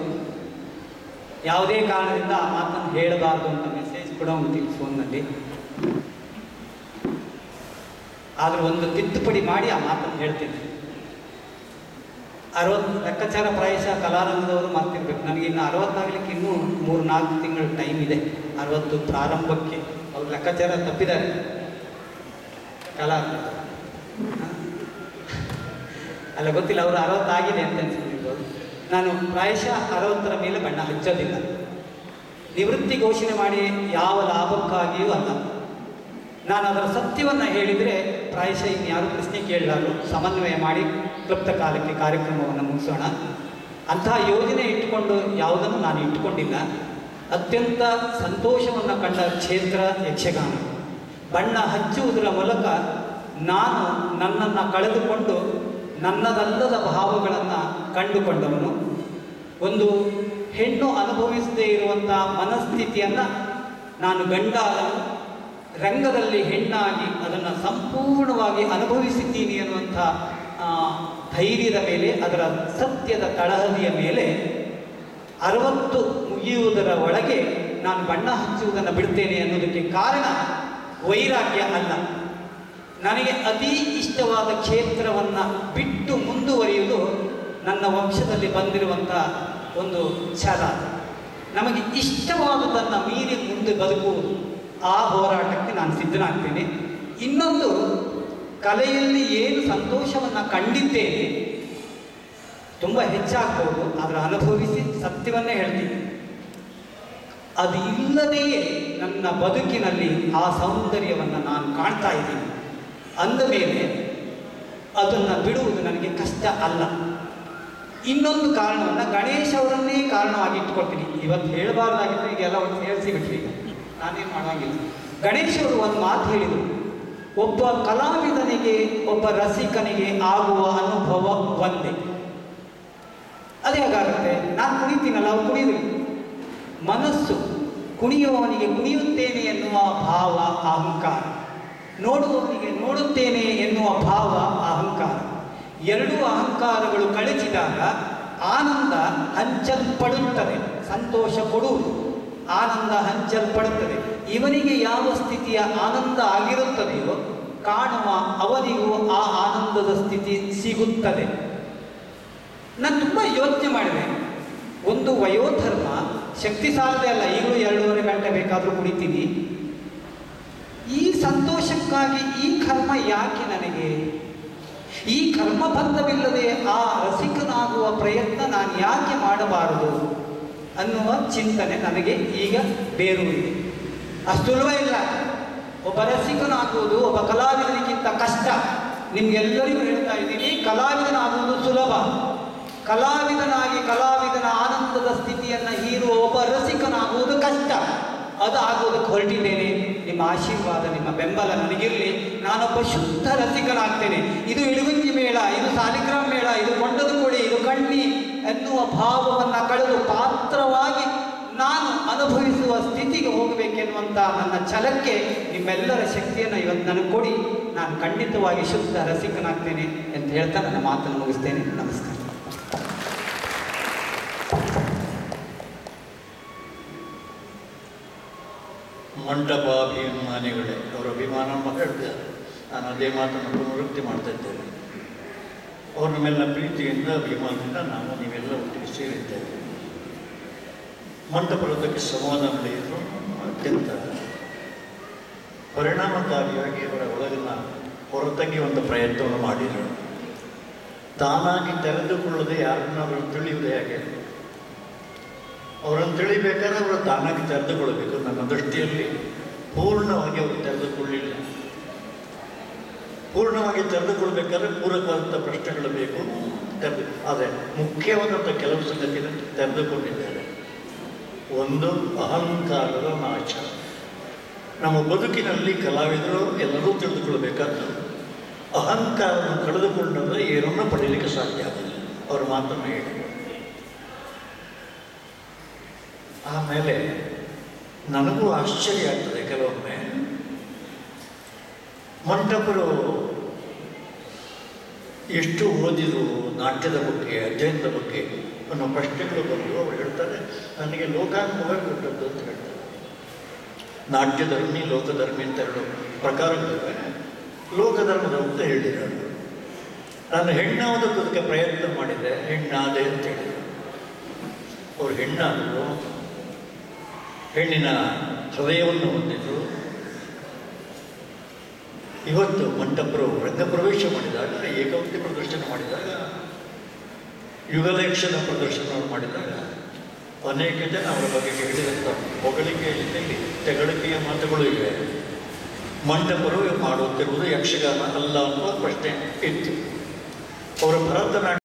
ಯಾವುದೇ ಕಾರಣದಿಂದ ಆ ಮಾತನ್ನು ಹೇಳಬಾರ್ದು ಅಂತ ಮೆಸೇಜ್ ಕೂಡ ಉಂಟಿತ್ತು ಫೋನ್ನಲ್ಲಿ. ಆದರೂ ಒಂದು ತಿದ್ದುಪಡಿ ಮಾಡಿ ಆ ಮಾತನ್ನು ಹೇಳ್ತೀನಿ. 60 ಲೆಕ್ಕಾಚಾರ ಪ್ರಾಯಶಃ ಕಲಾರಂಗದವರು ಮಾಡ್ತಿರ್ಬೇಕು. ನನಗಿನ್ನು 60 ಆಗಲಿಕ್ಕೆ ಇನ್ನೂ 3-4 ತಿಂಗಳ ಟೈಮ್ ಇದೆ. 60 ಪ್ರಾರಂಭಕ್ಕೆ ಅವ್ರು ಲೆಕ್ಕಾಚಾರ ತಪ್ಪಿದ್ದಾರೆ ಕಲಾರಂಗ. ಅಲ್ಲ ಗೊತ್ತಿಲ್ಲ, ಅವರು 60 ಆಗಿದೆ ಅಂತ ಅನ್ಸ್ಕೊಂಡಿರ್ಬೋದು. ನಾನು ಪ್ರಾಯಶಃ 60ರ ಮೇಲೆ ಬಣ್ಣ ಹಚ್ಚೋದಿಲ್ಲ. ನಿವೃತ್ತಿ ಘೋಷಣೆ ಮಾಡಿ ಯಾವ ಲಾಭಕ್ಕಾಗಿಯೂ ಅಲ್ಲ. ನಾನು ಅದರ ಸತ್ಯವನ್ನು ಹೇಳಿದರೆ ಪ್ರಾಯಶಃ ಇನ್ಯಾರು ಪ್ರಶ್ನೆ ಕೇಳಲಾರು. ಸಮನ್ವಯ ಮಾಡಿ ಕ್ಲುಪ್ತ ಕಾಲಕ್ಕೆ ಕಾರ್ಯಕ್ರಮವನ್ನು ಮುಗಿಸೋಣ. ಅಂತಹ ಯೋಜನೆ ಇಟ್ಟುಕೊಂಡು ಯಾವುದನ್ನು ನಾನು ಇಟ್ಟುಕೊಂಡಿಲ್ಲ. ಅತ್ಯಂತ ಸಂತೋಷವನ್ನು ಕಂಡ ಕ್ಷೇತ್ರ ಯಕ್ಷಗಾನ. ಬಣ್ಣ ಹಚ್ಚುವುದರ ಮೂಲಕ ನಾನು ನನ್ನನ್ನು ಕಳೆದುಕೊಂಡು ನನ್ನದಲ್ಲದ ಭಾವಗಳನ್ನು ಕಂಡುಕೊಂಡವನು. ಒಂದು ಹೆಣ್ಣು ಅನುಭವಿಸದೇ ಇರುವಂಥ ಮನಸ್ಥಿತಿಯನ್ನು ನಾನು ಗಂಡಾಗಲು ರಂಗದಲ್ಲಿ ಹೆಣ್ಣಾಗಿ ಅದನ್ನು ಸಂಪೂರ್ಣವಾಗಿ ಅನುಭವಿಸಿದ್ದೀನಿ ಅನ್ನುವಂಥ ಧೈರ್ಯದ ಮೇಲೆ, ಅದರ ಸತ್ಯದ ತಳಹದಿಯ ಮೇಲೆ 60 ಮುಗಿಯುವುದರ ಒಳಗೆ ನಾನು ಬಣ್ಣ ಹಚ್ಚುವುದನ್ನು ಬಿಡ್ತೇನೆ ಅನ್ನೋದಕ್ಕೆ ಕಾರಣ ವೈರಾಗ್ಯ ಅಲ್ಲ. ನನಗೆ ಅತಿ ಇಷ್ಟವಾದ ಕ್ಷೇತ್ರವನ್ನು ಬಿಟ್ಟು ಮುಂದುವರಿಯುವುದು ನನ್ನ ವಂಶದಲ್ಲಿ ಬಂದಿರುವಂಥ ಒಂದು ಛಲ. ನಮಗೆ ಇಷ್ಟವಾದುದನ್ನು ಮೀರಿ ಮುಂದೆ ಬದುಕುವುದು ಆ ಹೋರಾಟಕ್ಕೆ ನಾನು ಸಿದ್ಧನಾಗ್ತೇನೆ. ಇನ್ನೊಂದು, ಕಲೆಯಲ್ಲಿ ಏನು ಸಂತೋಷವನ್ನು ಕಂಡಿದ್ದೇನೆ, ತುಂಬ ಹೆಚ್ಚಾಗ್ಬೋದು, ಆದರೆ ಅನುಭವಿಸಿ ಸತ್ಯವನ್ನೇ ಹೇಳ್ತೀನಿ, ಅದು ಇಲ್ಲದೆಯೇ ನನ್ನ ಬದುಕಿನಲ್ಲಿ ಆ ಸೌಂದರ್ಯವನ್ನು ನಾನು ಕಾಣ್ತಾ ಇದ್ದೀನಿ ಅಂದ ಮೇಲೆ ಅದನ್ನು ಬಿಡುವುದು ನನಗೆ ಕಷ್ಟ ಅಲ್ಲ. ಇನ್ನೊಂದು ಕಾರಣವನ್ನು ಗಣೇಶ್ ಅವರನ್ನೇ ಕಾರಣವಾಗಿ ಇಟ್ಕೊಳ್ತೀನಿ. ಇವತ್ತು ಹೇಳಬಾರ್ದಾಗಿದ್ದರೆ ಈಗೆಲ್ಲ ಒಂದು ಸೇರಿಸಿಬಿಟ್ರಿ, ನಾನೇನು ಮಾಡೋಂಗಿಲ್ಲ. ಗಣೇಶ್ ಅವರು ಒಂದು ಮಾತು ಹೇಳಿದರು, ಒಬ್ಬ ಕಲಾವಿದನಿಗೆ ಒಬ್ಬ ರಸಿಕನಿಗೆ ಆಗುವ ಅನುಭವ ಒಂದೇ. ಅದು ಹೇಗಾಗುತ್ತೆ? ನಾನು ಕುಣಿತೀನಲ್ಲ, ಅವ್ರು ಕುಣಿದ್ರು, ಮನಸ್ಸು ಕುಣಿಯುವವನಿಗೆ ಕುಣಿಯುತ್ತೇನೆ ಎನ್ನುವ ಭಾವ ಅಹಂಕಾರ, ನೋಡುವವನಿಗೆ ನೋಡುತ್ತೇನೆ ಎನ್ನುವ ಭಾವ ಅಹಂಕಾರ. ಎರಡೂ ಅಹಂಕಾರಗಳು ಕಳಚಿದಾಗ ಆನಂದ ಹಂಚಲ್ಪಡುತ್ತದೆ. ಸಂತೋಷ ಕೊಡುವುದು ಆನಂದ ಹಂಚಲ್ಪಡುತ್ತದೆ. ಇವನಿಗೆ ಯಾವ ಸ್ಥಿತಿಯ ಆನಂದ ಆಗಿರುತ್ತದೆಯೋ ಕಾಣುವ ಅವನಿಗೂ ಆ ಆನಂದದ ಸ್ಥಿತಿ ಸಿಗುತ್ತದೆ. ನಾನು ತುಂಬ ಯೋಚನೆ ಮಾಡಿದೆ. ಒಂದು ವಯೋಧರ್ಮ, ಶಕ್ತಿ ಸಾಲದೆ ಅಲ್ಲ, ಈಗಲೂ 2.5 ಗಂಟೆ ಬೇಕಾದರೂ ಕುಡಿತೀನಿ. ಈ ಸಂತೋಷಕ್ಕಾಗಿ ಈ ಕರ್ಮ ಯಾಕೆ ನನಗೆ? ಈ ಕರ್ಮಬಂಧವಿಲ್ಲದೆ ಆ ರಸಿಕನಾಗುವ ಪ್ರಯತ್ನ ನಾನು ಯಾಕೆ ಮಾಡಬಾರದು ಅನ್ನುವ ಚಿಂತನೆ ನನಗೆ ಈಗ ಬೇರೂರಿದೆ. ಅಷ್ಟು ಸುಲಭ ಇಲ್ಲ. ಒಬ್ಬ ರಸಿಕನಾಗುವುದು ಒಬ್ಬ ಕಲಾವಿದನಿಗಿಂತ ಕಷ್ಟ. ನಿಮ್ಗೆಲ್ಲರಿಗೂ ಹೇಳ್ತಾ ಇದ್ದೀನಿ, ಕಲಾವಿದನಾಗುವುದು ಸುಲಭ. ಕಲಾವಿದನಾಗಿ ಕಲಾವಿದನ ಆನಂದದ ಸ್ಥಿತಿಯನ್ನು ಹೀರುವ ಒಬ್ಬ ರಸಿಕನಾಗುವುದು ಕಷ್ಟ. ಅದು ಆಗುವುದಕ್ಕೆ ಹೊರಟಿದ್ದೇನೆ. ನಿಮ್ಮ ಆಶೀರ್ವಾದ, ನಿಮ್ಮ ಬೆಂಬಲ ನನಗಿರಲಿ. ನಾನೊಬ್ಬ ಶುದ್ಧ ರಸಿಕನಾಗ್ತೇನೆ. ಇದು ಇಡುಗುಂಜಿ ಮೇಳ, ಇದು ಸಾಲಿಗ್ರಾಮ ಮೇಳ, ಇದು ಕೊಂಡದ ಕೊಡಿ, ಇದು ಕಣ್ಣಿ ಎನ್ನುವ ಭಾವವನ್ನು ಕಳೆದು ಪಾತ್ರವಾಗಿ ನಾನು ಅನುಭವಿಸುವ ಸ್ಥಿತಿಗೆ ಹೋಗಬೇಕೆನ್ನುವಂಥ ನನ್ನ ಛಲಕ್ಕೆ ನಿಮ್ಮೆಲ್ಲರ ಶಕ್ತಿಯನ್ನು ಇವತ್ತು ನನಗೆ ಕೊಡಿ. ನಾನು ಖಂಡಿತವಾಗಿ ಶುದ್ಧ ರಸಿಕನಾಗ್ತೇನೆ ಅಂತ ಹೇಳ್ತಾ ನನ್ನ ಮಾತನ್ನು ಮುಗಿಸ್ತೇನೆ. ನಮಸ್ಕಾರ. ಮಂಟಪಾಭಿಮಾನಿಗಳೇ, ಅವರ ಅಭಿಮಾನ ಹೇಳಿದ್ದಾರೆ. ನಾನು ಅದೇ ಮಾತನ್ನು ಪುನರುಕ್ತಿ ಮಾಡ್ತಾ ಇದ್ದೇನೆ. ಅವ್ರ ನಮ್ಮೆಲ್ಲ ಪ್ರೀತಿಯಿಂದ ಅಭಿಮಾನದಿಂದ ನಾವು ನೀವೆಲ್ಲ ಒಟ್ಟಿಗೆ ಸೇರಿದ್ದೇವೆ. ಮಂಟಪಕ್ಕೆ ಸಂವಾದ ನಡೆಯಿತು. ಅತ್ಯಂತ ಪರಿಣಾಮಕಾರಿಯಾಗಿ ಅವರ ಒಳಗಿನ ಹೊರತೆಗೆಯುವಂಥ ಪ್ರಯತ್ನವನ್ನು ಮಾಡಿದರು. ತಾನಾಗಿ ತೆರೆದುಕೊಳ್ಳದೆ ಯಾರನ್ನಾದರೂ ತಿಳಿಯುವುದು ಹೇಗೆ? ಅವರನ್ನು ತಿಳಿಬೇಕಾದ್ರೆ ಅವರು ತಾನಾಗಿ ತೆರೆದುಕೊಳ್ಳಬೇಕು. ನನ್ನ ದೃಷ್ಟಿಯಲ್ಲಿ ಪೂರ್ಣವಾಗಿ ಅವರು ತೆರೆದುಕೊಳ್ಳಿಲ್ಲ. ಪೂರ್ಣವಾಗಿ ತೆರೆದುಕೊಳ್ಬೇಕಾದ್ರೆ ಪೂರಕವಾದಂಥ ಪ್ರಶ್ನೆಗಳು ಬೇಕು. ಆದರೆ ಮುಖ್ಯವಾದಂಥ ಕೆಲವು ಸಂಗತಿಗಳನ್ನು ತೆರೆದುಕೊಂಡಿದ್ದಾರೆ. ಒಂದು, ಅಹಂಕಾರದ ನಾಶ. ನಮ್ಮ ಬದುಕಿನಲ್ಲಿ ಕಲಾವಿದರು ಎಲ್ಲರೂ ತಿಳಿದುಕೊಳ್ಬೇಕಾದ್ದು ಅಹಂಕಾರವನ್ನು ಕಳೆದುಕೊಂಡಂದರೆ ಏನನ್ನೂ ಪಡೀಲಿಕ್ಕೆ ಸಾಧ್ಯ ಆಗಲ್ಲ. ಅವರ ಮಾತನ್ನು ಹೇಳಿ. ಆಮೇಲೆ ನನಗೂ ಆಶ್ಚರ್ಯ ಆಗ್ತದೆ ಕೆಲವೊಮ್ಮೆ, ಮಂಟಪರು ಎಷ್ಟು ಓದಿದರು ನಾಟ್ಯದ ಬಗ್ಗೆ, ಅಧ್ಯಯನದ ಬಗ್ಗೆ ಅನ್ನೋ ಪ್ರಶ್ನೆಗಳು ಬಂದು ಅವರು ಹೇಳ್ತಾರೆ, ನನಗೆ ಲೋಕಾನುಭವ ಕೊಟ್ಟದ್ದು ಅಂತ ಹೇಳ್ತಾರೆ. ನಾಟ್ಯಧರ್ಮಿ, ಲೋಕಧರ್ಮಿ ಅಂತ 2 ಪ್ರಕಾರಗಳಿವೆ. ಲೋಕಧರ್ಮದ ಅಂತ ಹೇಳಿದರು. ನಾನು ಹೆಣ್ಣಾವುದಕ್ಕೆ ಪ್ರಯತ್ನ ಮಾಡಿದೆ, ಹೆಣ್ಣಾದೆ ಅಂತ ಹೇಳಿದರು. ಅವರು ಹೆಣ್ಣಾದರು, ಹೆಣ್ಣಿನ ಹೃದಯವನ್ನು ಹೊಂದಿದ್ರು. ಇವತ್ತು ಮಂಟಪರು ರಂಗಪ್ರವೇಶ ಮಾಡಿದಾಗ, ಏಕವೃತ್ತಿ ಪ್ರದರ್ಶನ ಮಾಡಿದಾಗ, ಯುಗಲೇಕ್ಷಣ ಪ್ರದರ್ಶನವನ್ನು ಮಾಡಿದಾಗ ಅನೇಕ ಜನ ಅವರ ಬಗ್ಗೆ ಹೇಳಿದಂಥ ಹೊಗಳಿಕೆಯ ಜೊತೆಯಲ್ಲಿ ತೆಗಳಿಕೆಯ ಮಾತುಗಳು ಇವೆ. ಮಂಟಪರು ಮಾಡುತ್ತಿರುವುದು ಯಕ್ಷಗಾನ ಅಲ್ಲ ಅನ್ನುವ ಪ್ರಶ್ನೆ ಇತ್ತು. ಅವರ ಭರತನಾಟ್ಯ